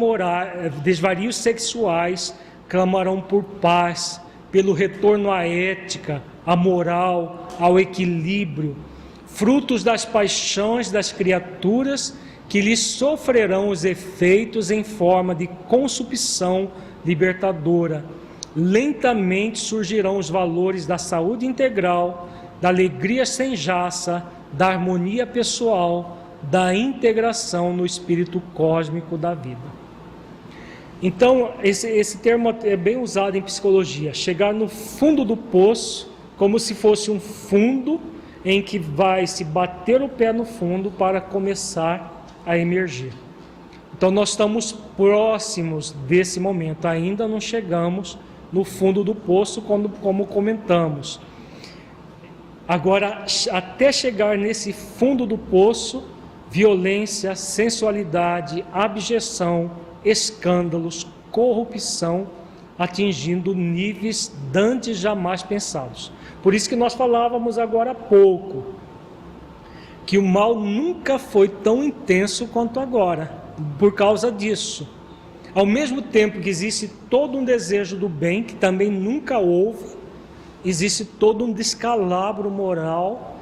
sexuais clamarão por paz, pelo retorno à ética, à moral, ao equilíbrio, frutos das paixões das criaturas que lhes sofrerão os efeitos em forma de consumpção libertadora. Lentamente surgirão os valores da saúde integral, da alegria sem jaça, da harmonia pessoal, da integração no espírito cósmico da vida. Então, esse termo é bem usado em psicologia, chegar no fundo do poço, como se fosse um fundo em que vai se bater o pé no fundo para começar a emergir. Então, nós estamos próximos desse momento, ainda não chegamos no fundo do poço, como comentamos. Agora, até chegar nesse fundo do poço, violência, sensualidade, abjeção, escândalos, corrupção, atingindo níveis dantes jamais pensados. Por isso que nós falávamos agora há pouco, que o mal nunca foi tão intenso quanto agora, por causa disso. Ao mesmo tempo que existe todo um desejo do bem, que também nunca houve, existe todo um descalabro moral,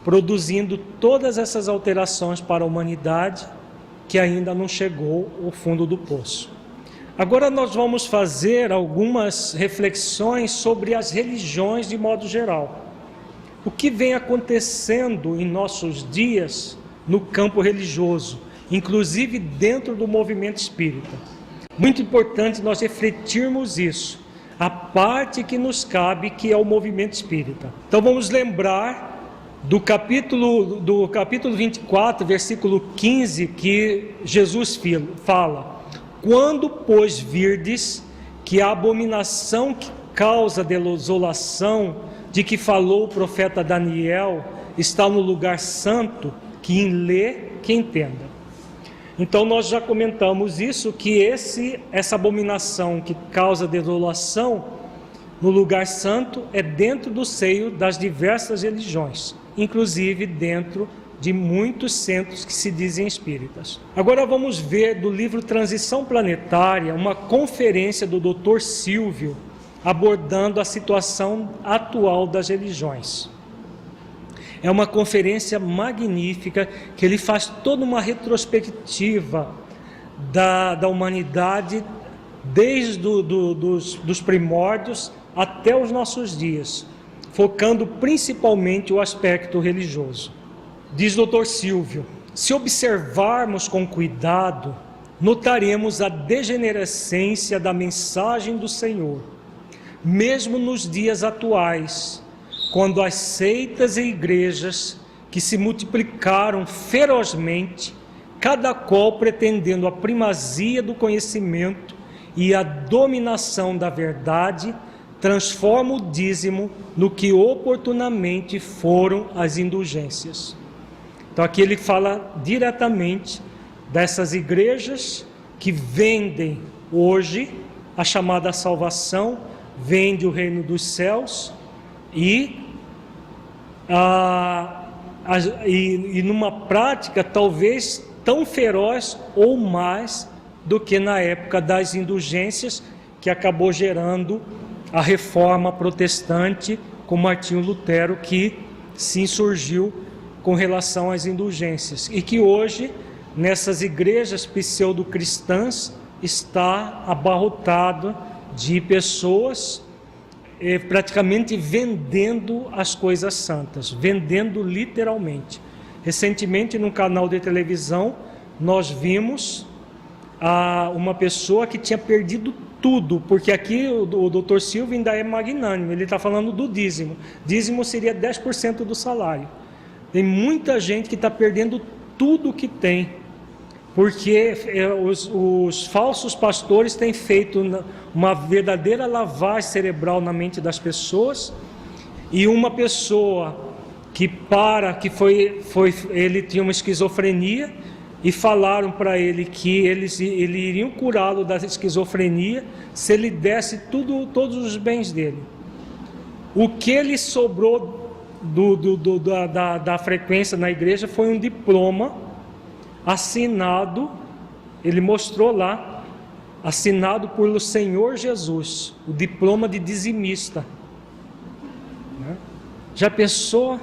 produzindo todas essas alterações para a humanidade, que ainda não chegou ao fundo do poço. Agora nós vamos fazer algumas reflexões sobre as religiões de modo geral. O que vem acontecendo em nossos dias no campo religioso, inclusive dentro do movimento espírita. Muito importante nós refletirmos isso, a parte que nos cabe, que é o movimento espírita. Então vamos lembrar do capítulo 24, versículo 15, que Jesus fala: quando, pois, virdes que a abominação que causa desolação, de que falou o profeta Daniel, está no lugar santo, quem lê, que entenda. Então nós já comentamos isso, que essa abominação que causa desolação no lugar santo é dentro do seio das diversas religiões, inclusive dentro de muitos centros que se dizem espíritas. Agora vamos ver do livro Transição Planetária, uma conferência do Dr. Silvio, abordando a situação atual das religiões. É uma conferência magnífica, que ele faz toda uma retrospectiva da humanidade, desde dos primórdios até os nossos dias, focando principalmente o aspecto religioso. Diz Dr. Silvio: se observarmos com cuidado, notaremos a degenerescência da mensagem do Senhor, mesmo nos dias atuais, quando as seitas e igrejas que se multiplicaram ferozmente, cada qual pretendendo a primazia do conhecimento e a dominação da verdade, transforma o dízimo no que oportunamente foram as indulgências. Então aqui ele fala diretamente dessas igrejas que vendem hoje a chamada salvação, vende o reino dos céus e numa prática talvez tão feroz ou mais do que na época das indulgências, que acabou gerando a reforma protestante com Martinho Lutero, que se insurgiu com relação às indulgências, e que hoje nessas igrejas pseudo-cristãs está abarrotado de pessoas praticamente vendendo as coisas santas, vendendo literalmente. Recentemente, num canal de televisão, nós vimos uma pessoa que tinha perdido tudo, porque aqui o Dr. Silvio ainda é magnânimo, ele está falando do dízimo. Dízimo seria 10% do salário. Tem muita gente que está perdendo tudo que tem, porque os falsos pastores têm feito uma verdadeira lavagem cerebral na mente das pessoas, e uma pessoa ele tinha uma esquizofrenia, e falaram para ele que eles iriam curá-lo da esquizofrenia se ele desse todos os bens dele. O que ele sobrou da frequência na igreja foi um diploma assinado, ele mostrou lá, assinado por Senhor Jesus, o diploma de dizimista. Já pensou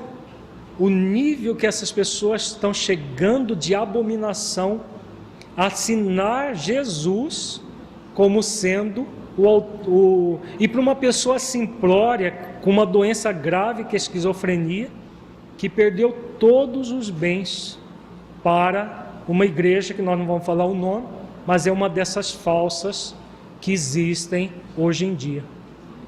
o nível que essas pessoas estão chegando de abominação, assinar Jesus como sendo e para uma pessoa simplória, com uma doença grave que é a esquizofrenia, que perdeu todos os bens para uma igreja, que nós não vamos falar o nome, mas é uma dessas falsas que existem hoje em dia.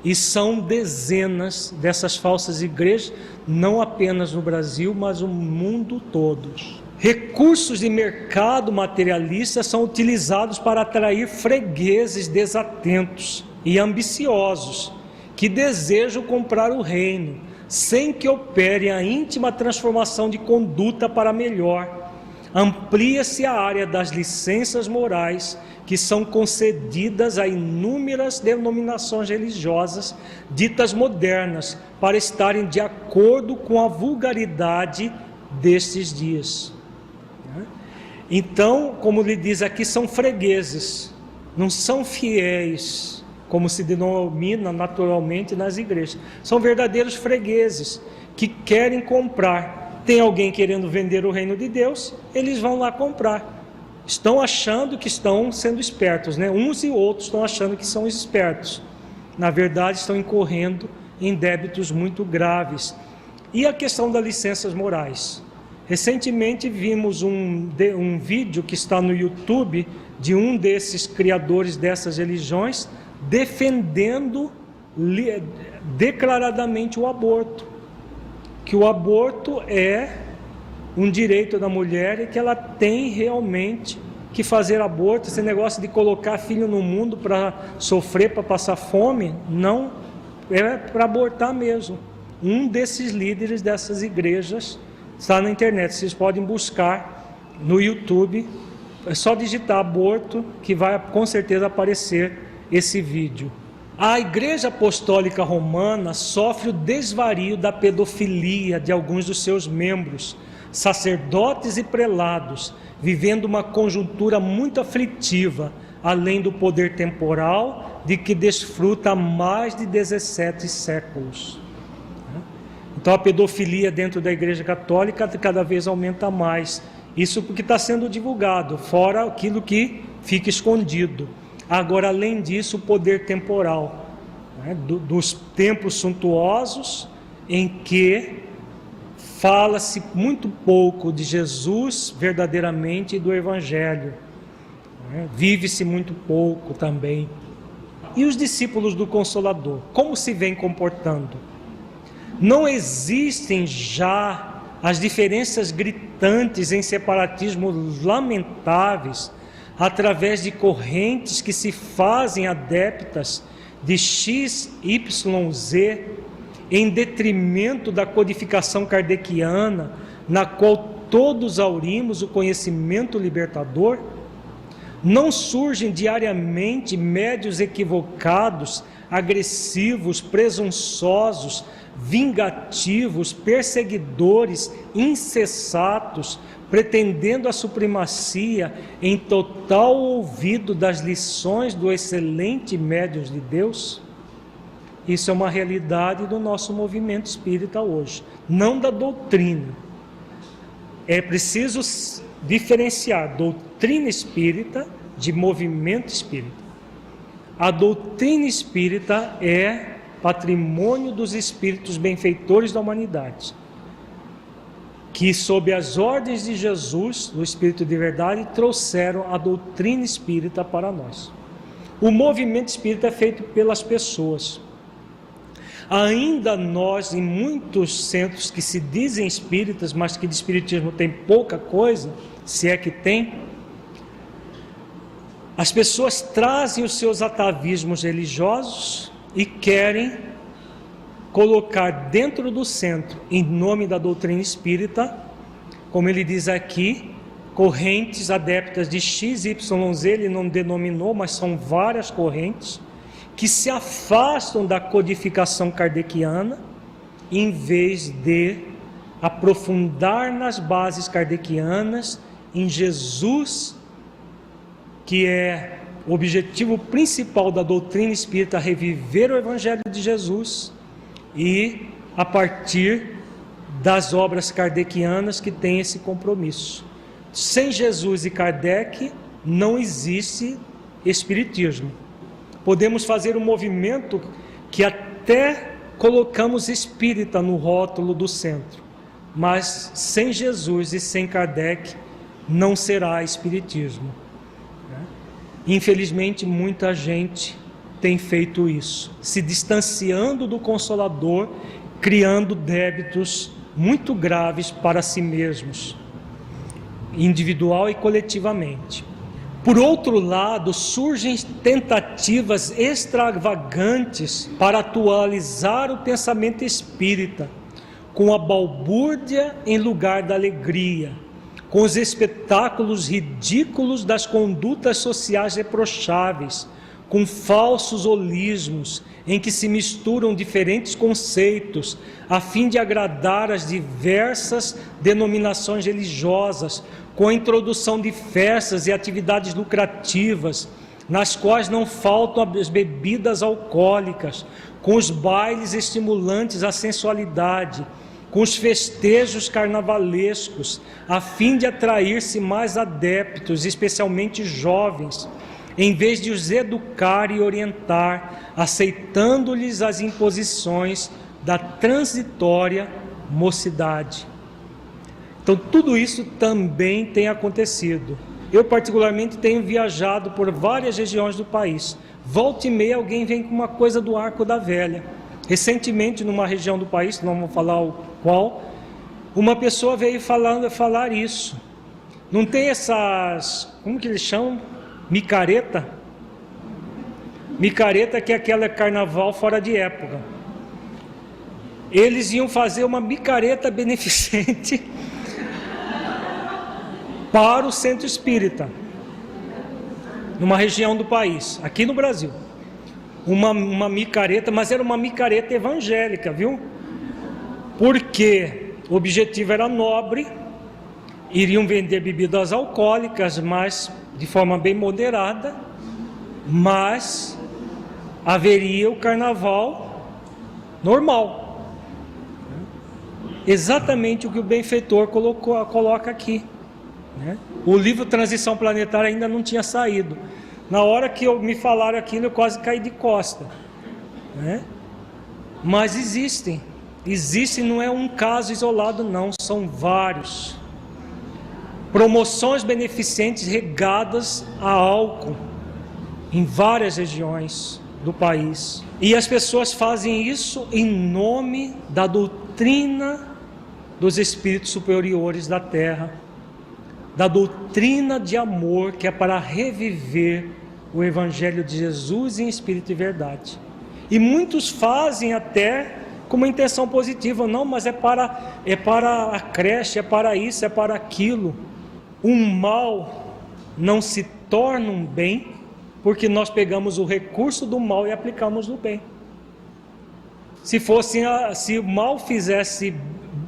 E são dezenas dessas falsas igrejas, não apenas no Brasil, mas no mundo todo. Recursos de mercado materialista são utilizados para atrair fregueses desatentos e ambiciosos, que desejam comprar o reino, sem que opere a íntima transformação de conduta para melhor. Amplia-se a área das licenças morais que são concedidas a inúmeras denominações religiosas ditas modernas, para estarem de acordo com a vulgaridade destes dias. Então, como lhe diz aqui, são fregueses, não são fiéis, como se denomina naturalmente nas igrejas. São verdadeiros fregueses que querem comprar. Tem alguém querendo vender o reino de Deus, eles vão lá comprar. Estão achando que estão sendo espertos, né? Uns e outros estão achando que são espertos. Na verdade, estão incorrendo em débitos muito graves. E a questão das licenças morais. Recentemente vimos um vídeo que está no YouTube de um desses criadores dessas religiões defendendo declaradamente o aborto. Que o aborto é um direito da mulher e que ela tem realmente que fazer aborto. Esse negócio de colocar filho no mundo para sofrer, para passar fome, não, é para abortar mesmo. Um desses líderes dessas igrejas está na internet, vocês podem buscar no YouTube, é só digitar aborto que vai com certeza aparecer esse vídeo. A Igreja Apostólica Romana sofre o desvario da pedofilia de alguns dos seus membros, sacerdotes e prelados, vivendo uma conjuntura muito aflitiva, além do poder temporal de que desfruta há mais de 17 séculos. Então a pedofilia dentro da Igreja Católica cada vez aumenta mais. Isso porque está sendo divulgado, fora aquilo que fica escondido. Agora, além disso, o poder temporal, dos templos suntuosos, em que fala-se muito pouco de Jesus verdadeiramente e do Evangelho, vive-se muito pouco também. E os discípulos do Consolador, como se vêm comportando? Não existem já as diferenças gritantes em separatismos lamentáveis, através de correntes que se fazem adeptas de X, Y, Z, em detrimento da codificação kardeciana, na qual todos aurimos o conhecimento libertador? Não surgem diariamente médios equivocados, agressivos, presunçosos, vingativos, perseguidores, incessatos, pretendendo a supremacia em total ouvido das lições do excelente médium de Deus? Isso é uma realidade do nosso movimento espírita hoje, não da doutrina. É preciso diferenciar doutrina espírita de movimento espírita. A doutrina espírita é patrimônio dos espíritos benfeitores da humanidade, que sob as ordens de Jesus, o Espírito de verdade, trouxeram a doutrina espírita para nós. O movimento espírita é feito pelas pessoas. Ainda nós, em muitos centros que se dizem espíritas, mas que de espiritismo tem pouca coisa, se é que tem, as pessoas trazem os seus atavismos religiosos e querem colocar dentro do centro, em nome da doutrina espírita, como ele diz aqui, correntes adeptas de XYZ, ele não denominou, mas são várias correntes, que se afastam da codificação kardeciana, em vez de aprofundar nas bases kardecianas, em Jesus, que é o objetivo principal da doutrina espírita, reviver o Evangelho de Jesus, e a partir das obras kardecianas que tem esse compromisso. Sem Jesus e Kardec não existe espiritismo. Podemos fazer um movimento que até colocamos espírita no rótulo do centro, mas sem Jesus e sem Kardec não será espiritismo. Infelizmente, muita gente tem feito isso, se distanciando do Consolador, criando débitos muito graves para si mesmos, individual e coletivamente. Por outro lado, surgem tentativas extravagantes para atualizar o pensamento espírita, com a balbúrdia em lugar da alegria, com os espetáculos ridículos das condutas sociais reprocháveis, com falsos holismos em que se misturam diferentes conceitos a fim de agradar as diversas denominações religiosas, com a introdução de festas e atividades lucrativas, nas quais não faltam as bebidas alcoólicas, com os bailes estimulantes à sensualidade, com os festejos carnavalescos, a fim de atrair-se mais adeptos, especialmente jovens, em vez de os educar e orientar, aceitando-lhes as imposições da transitória mocidade. Então, tudo isso também tem acontecido. Eu, particularmente, tenho viajado por várias regiões do país. Volta e meia, alguém vem com uma coisa do Arco da Velha. Recentemente, numa região do país, não vou falar o qual, uma pessoa veio falar isso. Não tem essas, como que eles chamam? Micareta? Micareta, que é aquela carnaval fora de época. Eles iam fazer uma micareta beneficente para o centro espírita, numa região do país, aqui no Brasil. Uma micareta, mas era uma micareta evangélica, viu? Porque o objetivo era nobre, iriam vender bebidas alcoólicas, mas de forma bem moderada, mas haveria o carnaval normal. Exatamente o que o benfeitor coloca aqui. O livro Transição Planetária ainda não tinha saído. Na hora que me falaram aquilo, eu quase caí de costa. Mas existem, não é um caso isolado não, são vários. Promoções beneficentes regadas a álcool em várias regiões do país. E as pessoas fazem isso em nome da doutrina dos espíritos superiores da Terra, da doutrina de amor que é para reviver o Evangelho de Jesus em espírito e verdade. E muitos fazem até com uma intenção positiva, não, mas é para a creche, é para isso, é para aquilo. O mal não se torna um bem, porque nós pegamos o recurso do mal e aplicamos no bem. Se o mal fizesse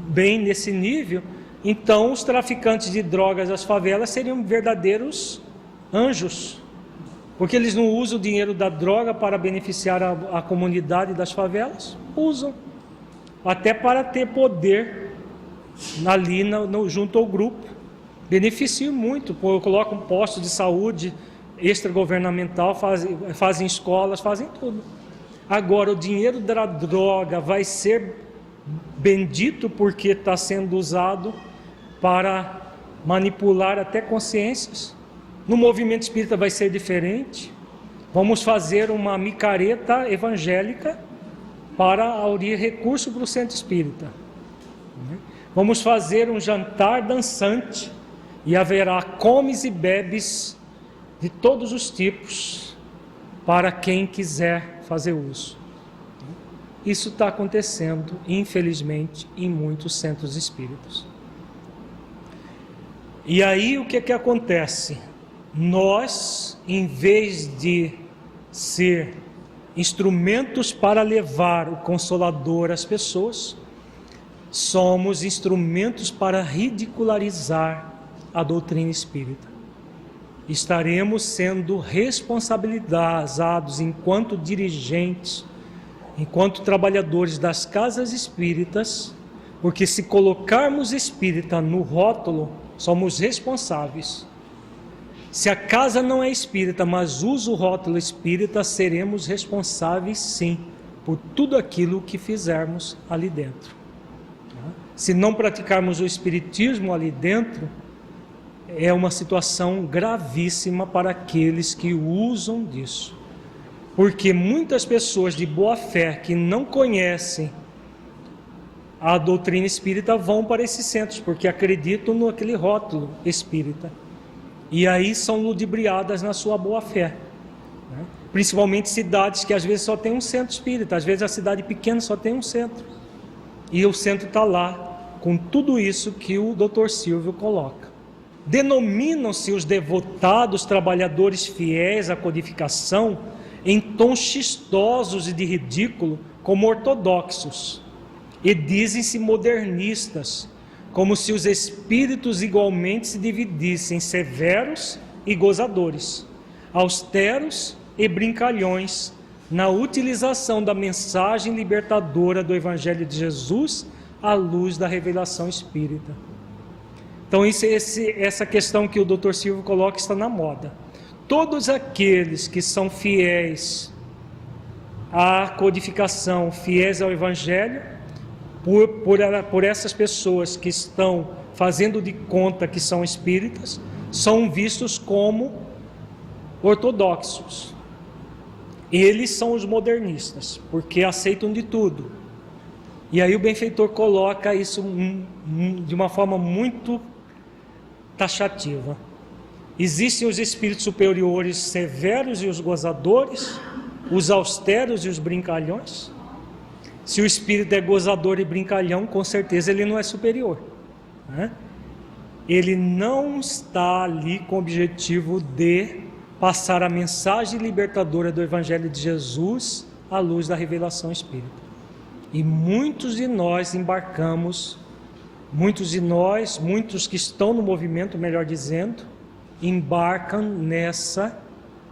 bem nesse nível, então os traficantes de drogas das favelas seriam verdadeiros anjos, porque eles não usam o dinheiro da droga para beneficiar a comunidade das favelas, usam até para ter poder ali junto ao grupo. Beneficia muito, coloca um posto de saúde extragovernamental, fazem escolas, fazem tudo. Agora, o dinheiro da droga vai ser bendito porque está sendo usado para manipular até consciências. No movimento espírita vai ser diferente. Vamos fazer uma micareta evangélica para aurir recurso para o centro espírita. Vamos fazer um jantar dançante e haverá comes e bebes de todos os tipos para quem quiser fazer uso. Isso está acontecendo, infelizmente, em muitos centros espíritas. E aí o que acontece? Nós, em vez de ser instrumentos para levar o Consolador às pessoas, somos instrumentos para ridicularizar a doutrina espírita. Estaremos sendo responsabilizados enquanto dirigentes, enquanto trabalhadores das casas espíritas, porque se colocarmos espírita no rótulo, somos responsáveis. Se a casa não é espírita, mas usa o rótulo espírita, seremos responsáveis sim, por tudo aquilo que fizermos ali dentro. Se não praticarmos o espiritismo ali dentro, é uma situação gravíssima para aqueles que usam disso. Porque muitas pessoas de boa fé que não conhecem a doutrina espírita vão para esses centros, porque acreditam naquele rótulo espírita. E aí são ludibriadas na sua boa fé. Principalmente cidades que às vezes só tem um centro espírita, às vezes a cidade pequena só tem um centro. E o centro está lá, com tudo isso que o Dr. Silvio coloca. Denominam-se os devotados trabalhadores fiéis à codificação em tons chistosos e de ridículo como ortodoxos, e dizem-se modernistas, como se os espíritos igualmente se dividissem em severos e gozadores, austeros e brincalhões, na utilização da mensagem libertadora do Evangelho de Jesus à luz da revelação espírita. Então essa questão que o Dr. Silvio coloca está na moda. Todos aqueles que são fiéis à codificação, fiéis ao Evangelho, por essas pessoas que estão fazendo de conta que são espíritas, são vistos como ortodoxos. Eles são os modernistas, porque aceitam de tudo. E aí o benfeitor coloca isso de uma forma muito taxativa. Existem os espíritos superiores severos e os gozadores, os austeros e os brincalhões. Se o espírito é gozador e brincalhão, com certeza ele não é superior, né? Ele não está ali com o objetivo de passar a mensagem libertadora do Evangelho de Jesus à luz da revelação espírita. E muitos de nós embarcamos, muitos que estão no movimento, melhor dizendo, embarcam nessa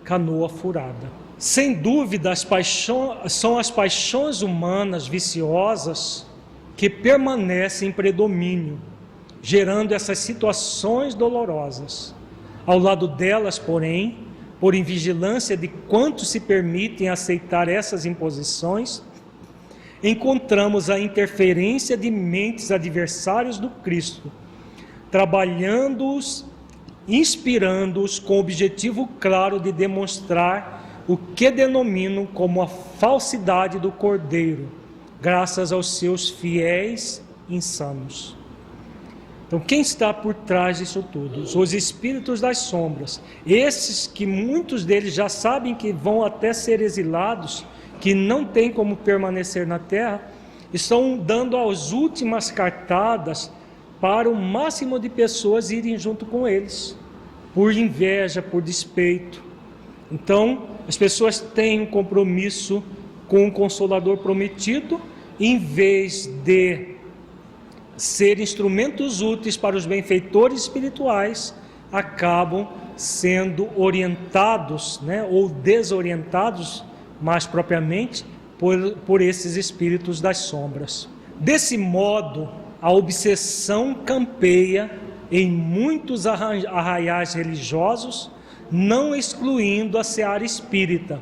canoa furada. Sem dúvida, são as paixões humanas viciosas que permanecem em predomínio, gerando essas situações dolorosas. Ao lado delas, porém, por invigilância de quantos se permitem aceitar essas imposições, encontramos a interferência de mentes adversários do Cristo, trabalhando-os, inspirando-os com o objetivo claro de demonstrar o que denominam como a falsidade do Cordeiro, graças aos seus fiéis insanos. Então, quem está por trás disso tudo? Os espíritos das sombras, esses que muitos deles já sabem que vão até ser exilados, que não tem como permanecer na terra, estão dando as últimas cartadas para o máximo de pessoas irem junto com eles, por inveja, por despeito. Então, as pessoas têm um compromisso com o Consolador prometido, em vez de ser instrumentos úteis para os benfeitores espirituais, acabam sendo orientados, ou desorientados, mais propriamente, por esses espíritos das sombras. Desse modo, a obsessão campeia em muitos arraiais religiosos, não excluindo a seara espírita,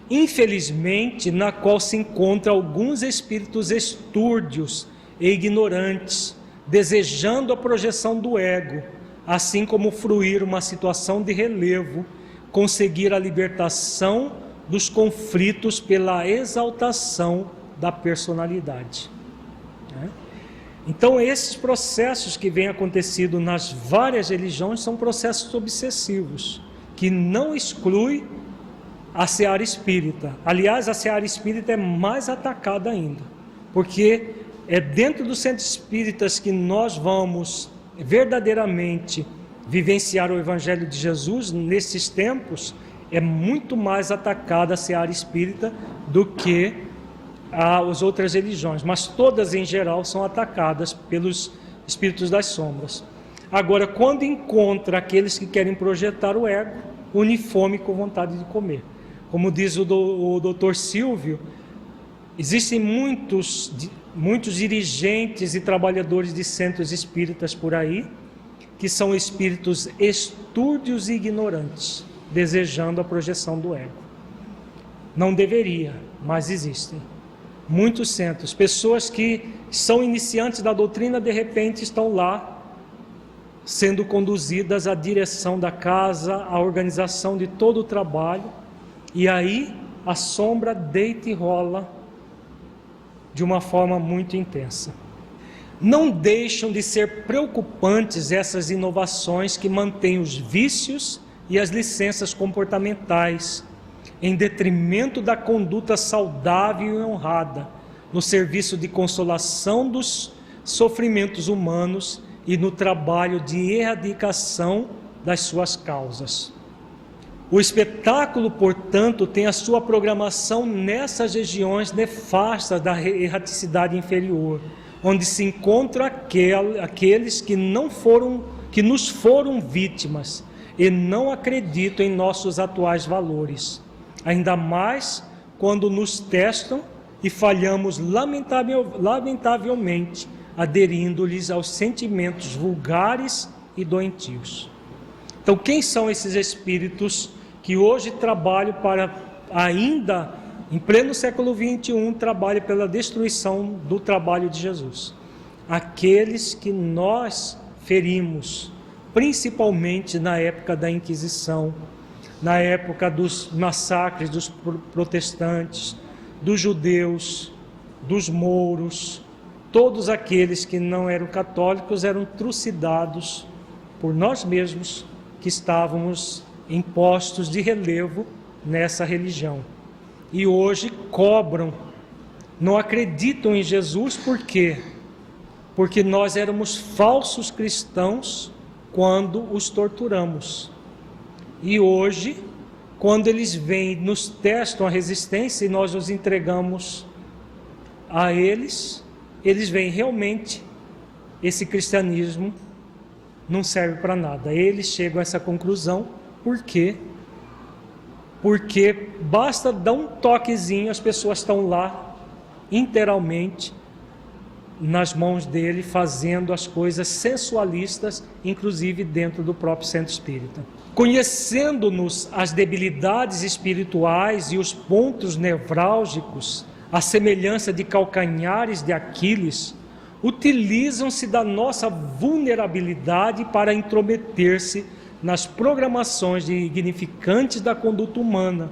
infelizmente, na qual se encontram alguns espíritos estúrdios e ignorantes, desejando a projeção do ego, assim como fruir uma situação de relevo, conseguir a libertação dos conflitos pela exaltação da personalidade. Então, esses processos que vêm acontecendo nas várias religiões são processos obsessivos, que não excluem a seara espírita. Aliás, a seara espírita é mais atacada ainda, porque é dentro dos centros espíritas que nós vamos verdadeiramente vivenciar o Evangelho de Jesus. Nesses tempos, é muito mais atacada a seara espírita do que as outras religiões, mas todas em geral são atacadas pelos espíritos das sombras. Agora, quando encontra aqueles que querem projetar o ego, une fome com vontade de comer. Como diz o Dr. Silvio, existem muitos dirigentes e trabalhadores de centros espíritas por aí, que são espíritos estúrdios e ignorantes, desejando a projeção do ego. Não deveria, mas existem. Muitos centros, pessoas que são iniciantes da doutrina, de repente estão lá, sendo conduzidas à direção da casa, à organização de todo o trabalho, e aí a sombra deita e rola de uma forma muito intensa. Não deixam de ser preocupantes essas inovações que mantêm os vícios e as licenças comportamentais, em detrimento da conduta saudável e honrada, no serviço de consolação dos sofrimentos humanos e no trabalho de erradicação das suas causas. O espetáculo, portanto, tem a sua programação nessas regiões nefastas da erraticidade inferior, onde se encontram aqueles que nos foram vítimas e não acreditam em nossos atuais valores. Ainda mais quando nos testam e falhamos lamentavelmente, aderindo-lhes aos sentimentos vulgares e doentios. Então, quem são esses espíritos que hoje trabalham para, ainda em pleno século XXI, trabalham pela destruição do trabalho de Jesus? Aqueles que nós ferimos, principalmente na época da Inquisição, na época dos massacres dos protestantes, dos judeus, dos mouros, todos aqueles que não eram católicos eram trucidados por nós mesmos que estávamos em postos de relevo nessa religião. E hoje cobram, não acreditam em Jesus. Por quê? Porque nós éramos falsos cristãos quando os torturamos. E hoje, quando eles vêm, nos testam a resistência e nós os entregamos a eles, eles veem realmente esse cristianismo não serve para nada. Eles chegam a essa conclusão. Por quê? Porque basta dar um toquezinho, as pessoas estão lá inteiramente nas mãos dele, fazendo as coisas sensualistas, inclusive dentro do próprio centro espírita. Conhecendo-nos as debilidades espirituais e os pontos nevrálgicos, a semelhança de calcanhares de Aquiles, utilizam-se da nossa vulnerabilidade para intrometer-se nas programações dignificantes da conduta humana,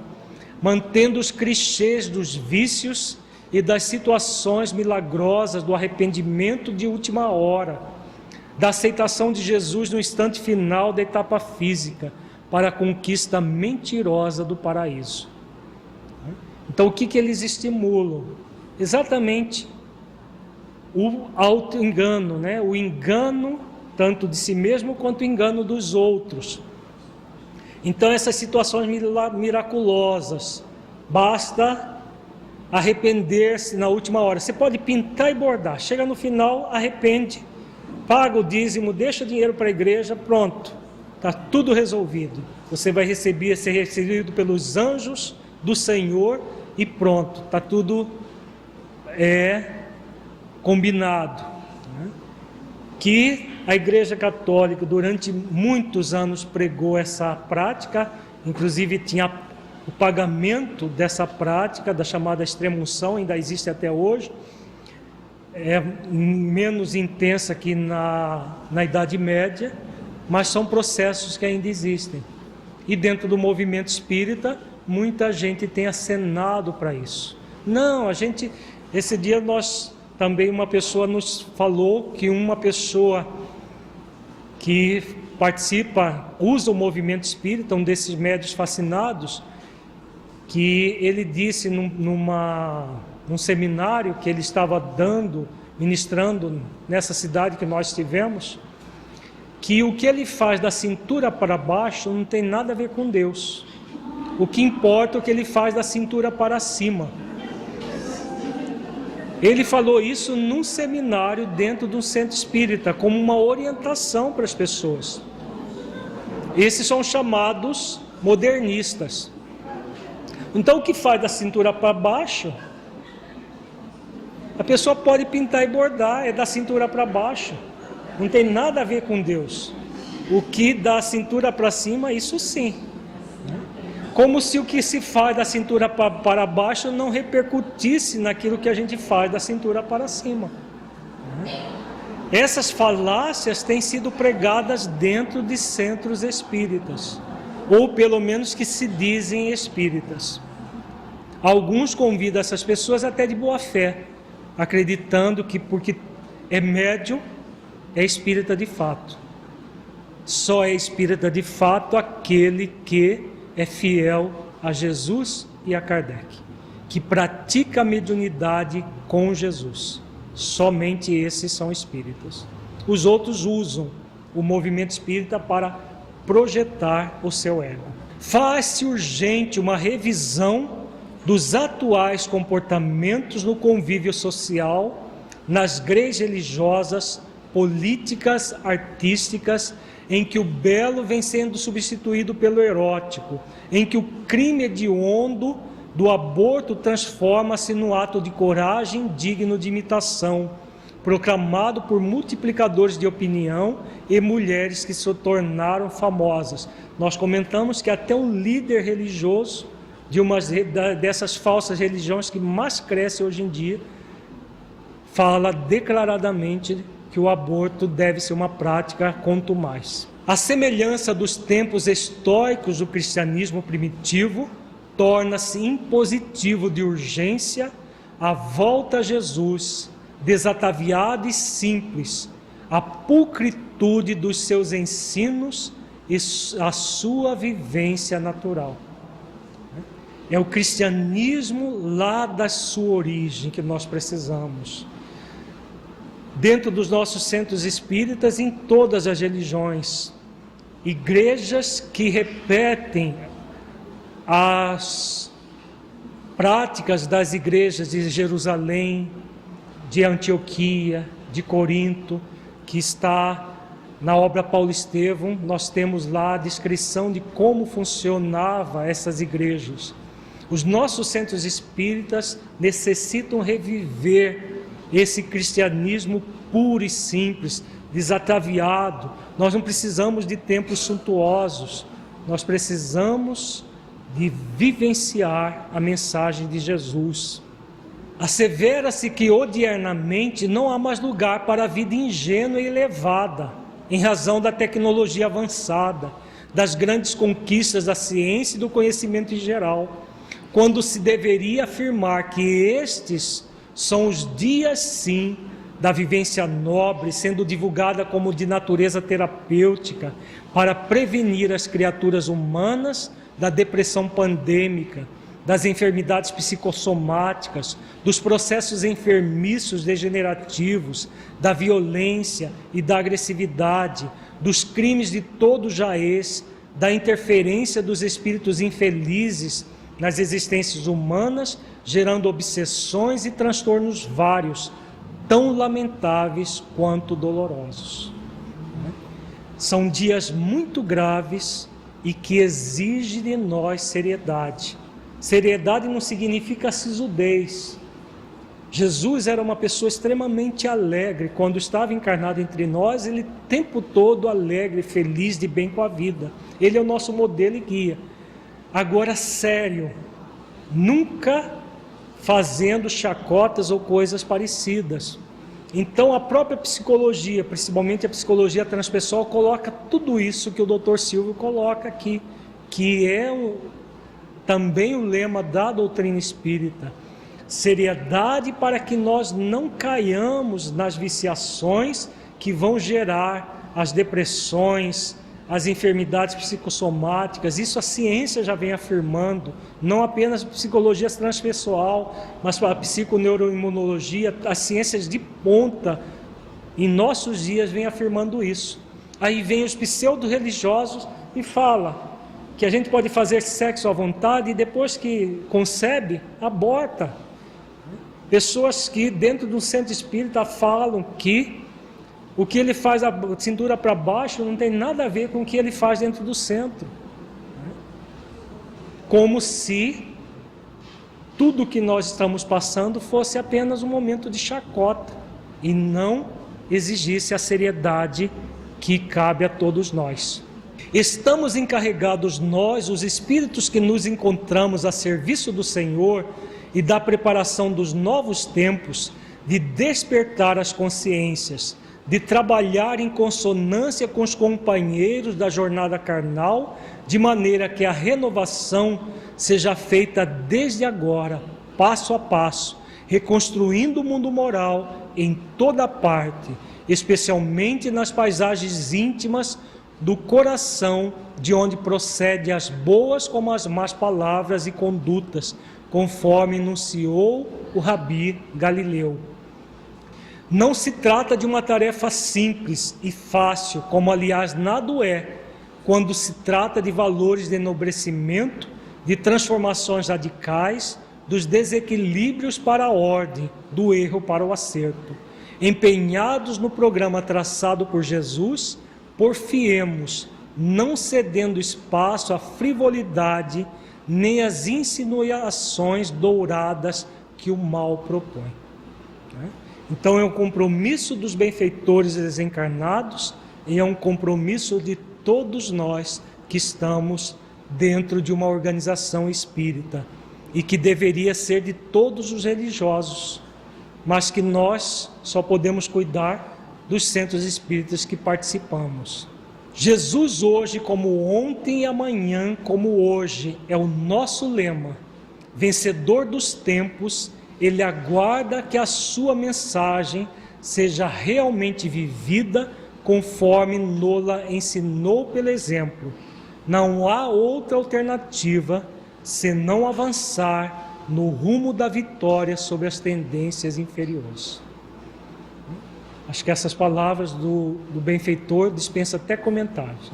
mantendo os clichês dos vícios e das situações milagrosas do arrependimento de última hora, da aceitação de Jesus no instante final da etapa física, para a conquista mentirosa do paraíso. Então, o que eles estimulam? Exatamente o auto-engano, né? O engano tanto de si mesmo quanto o engano dos outros. Então, essas situações miraculosas, basta arrepender-se na última hora. Você pode pintar e bordar, chega no final, arrepende, paga o dízimo, deixa o dinheiro para a igreja, pronto, está tudo resolvido. Você vai ser recebido pelos anjos do Senhor e pronto, está tudo combinado. Né? Que A Igreja Católica durante muitos anos pregou essa prática, inclusive tinha o pagamento dessa prática, da chamada extrema-unção, ainda existe até hoje. É menos intensa que na Idade Média, mas são processos que ainda existem. E dentro do movimento espírita, muita gente tem acenado para isso. Não, esse dia uma pessoa nos falou que uma pessoa que usa o movimento espírita, um desses médios fascinados, que ele disse num seminário que ele estava ministrando nessa cidade que nós tivemos, que o que ele faz da cintura para baixo não tem nada a ver com Deus. O que importa é o que ele faz da cintura para cima. Ele falou isso num seminário dentro de um centro espírita, como uma orientação para as pessoas. Esses são chamados modernistas. Então, o que faz da cintura para baixo, a pessoa pode pintar e bordar, é da cintura para baixo. Não tem nada a ver com Deus. O que da cintura para cima, isso sim. Como se o que se faz da cintura para baixo não repercutisse naquilo que a gente faz da cintura para cima. Essas falácias têm sido pregadas dentro de centros espíritas, ou pelo menos que se dizem espíritas. Alguns convidam essas pessoas até de boa fé, acreditando que porque é médium, é espírita de fato. Só é espírita de fato aquele que é fiel a Jesus e a Kardec, que pratica a mediunidade com Jesus. Somente esses são espíritas. Os outros usam o movimento espírita para projetar o seu ego. Faz-se urgente uma revisão dos atuais comportamentos no convívio social, nas grades religiosas, políticas, artísticas, em que o belo vem sendo substituído pelo erótico, em que o crime hediondo do aborto transforma-se no ato de coragem digno de imitação, proclamado por multiplicadores de opinião e mulheres que se tornaram famosas. Nós comentamos que até um líder religioso dessas falsas religiões que mais cresce hoje em dia, fala declaradamente que o aborto deve ser uma prática quanto mais. A semelhança dos tempos estoicos do cristianismo primitivo, torna-se impositivo de urgência a volta a Jesus, desataviado e simples, a pulcritude dos seus ensinos e a sua vivência natural. É o cristianismo lá da sua origem que nós precisamos. Dentro dos nossos centros espíritas, em todas as religiões, igrejas que repetem as práticas das igrejas de Jerusalém, de Antioquia, de Corinto, que está na obra Paulo Estevão. Nós temos lá a descrição de como funcionava essas igrejas. Os nossos centros espíritas necessitam reviver esse cristianismo puro e simples, desataviado. Nós não precisamos de templos suntuosos, nós precisamos de vivenciar a mensagem de Jesus. Assevera-se que odiernamente não há mais lugar para a vida ingênua e elevada, em razão da tecnologia avançada, das grandes conquistas da ciência e do conhecimento em geral, quando se deveria afirmar que estes são os dias, sim, da vivência nobre, sendo divulgada como de natureza terapêutica, para prevenir as criaturas humanas da depressão pandêmica, das enfermidades psicossomáticas, dos processos enfermiços degenerativos, da violência e da agressividade, dos crimes de todo jaez, da interferência dos espíritos infelizes nas existências humanas, gerando obsessões e transtornos vários, tão lamentáveis quanto dolorosos. São dias muito graves e que exigem de nós seriedade. Seriedade não significa sisudez. Jesus era uma pessoa extremamente alegre. Quando estava encarnado entre nós, ele o tempo todo alegre, feliz, de bem com a vida. Ele é o nosso modelo e guia. Agora, sério, nunca fazendo chacotas ou coisas parecidas. Então, a própria psicologia, principalmente a psicologia transpessoal, coloca tudo isso que o Dr. Silvio coloca aqui, que é também o lema da doutrina espírita. Seriedade para que nós não caiamos nas viciações que vão gerar as depressões, as enfermidades psicossomáticas. Isso a ciência já vem afirmando, não apenas a psicologia transpessoal, mas a psiconeuroimunologia, as ciências de ponta em nossos dias vem afirmando isso. Aí vem os pseudo-religiosos e fala que a gente pode fazer sexo à vontade e depois que concebe, aborta. Pessoas que dentro do centro espírita falam que o que ele faz a cintura para baixo não tem nada a ver com o que ele faz dentro do centro. Como se tudo que nós estamos passando fosse apenas um momento de chacota e não exigisse a seriedade que cabe a todos nós. Estamos encarregados nós, os espíritos que nos encontramos a serviço do Senhor e da preparação dos novos tempos, de despertar as consciências, de trabalhar em consonância com os companheiros da jornada carnal, de maneira que a renovação seja feita desde agora, passo a passo, reconstruindo o mundo moral em toda parte, especialmente nas paisagens íntimas do coração, de onde procedem as boas como as más palavras e condutas, conforme enunciou o Rabi Galileu. Não se trata de uma tarefa simples e fácil, como aliás nada é, quando se trata de valores de enobrecimento, de transformações radicais, dos desequilíbrios para a ordem, do erro para o acerto. Empenhados no programa traçado por Jesus, porfiemos, não cedendo espaço à frivolidade, nem às insinuações douradas que o mal propõe. Então é um compromisso dos benfeitores desencarnados e é um compromisso de todos nós que estamos dentro de uma organização espírita e que deveria ser de todos os religiosos, mas que nós só podemos cuidar dos centros espíritas que participamos. Jesus hoje como ontem e amanhã como hoje é o nosso lema. Vencedor dos tempos, ele aguarda que a sua mensagem seja realmente vivida conforme Nola ensinou pelo exemplo. Não há outra alternativa senão avançar no rumo da vitória sobre as tendências inferiores. Acho que essas palavras do benfeitor dispensam até comentários.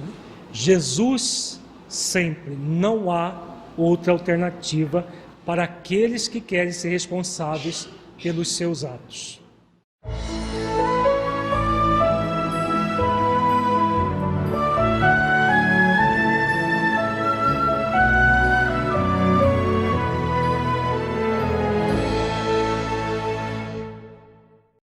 Jesus sempre, não há outra alternativa para aqueles que querem ser responsáveis pelos seus atos.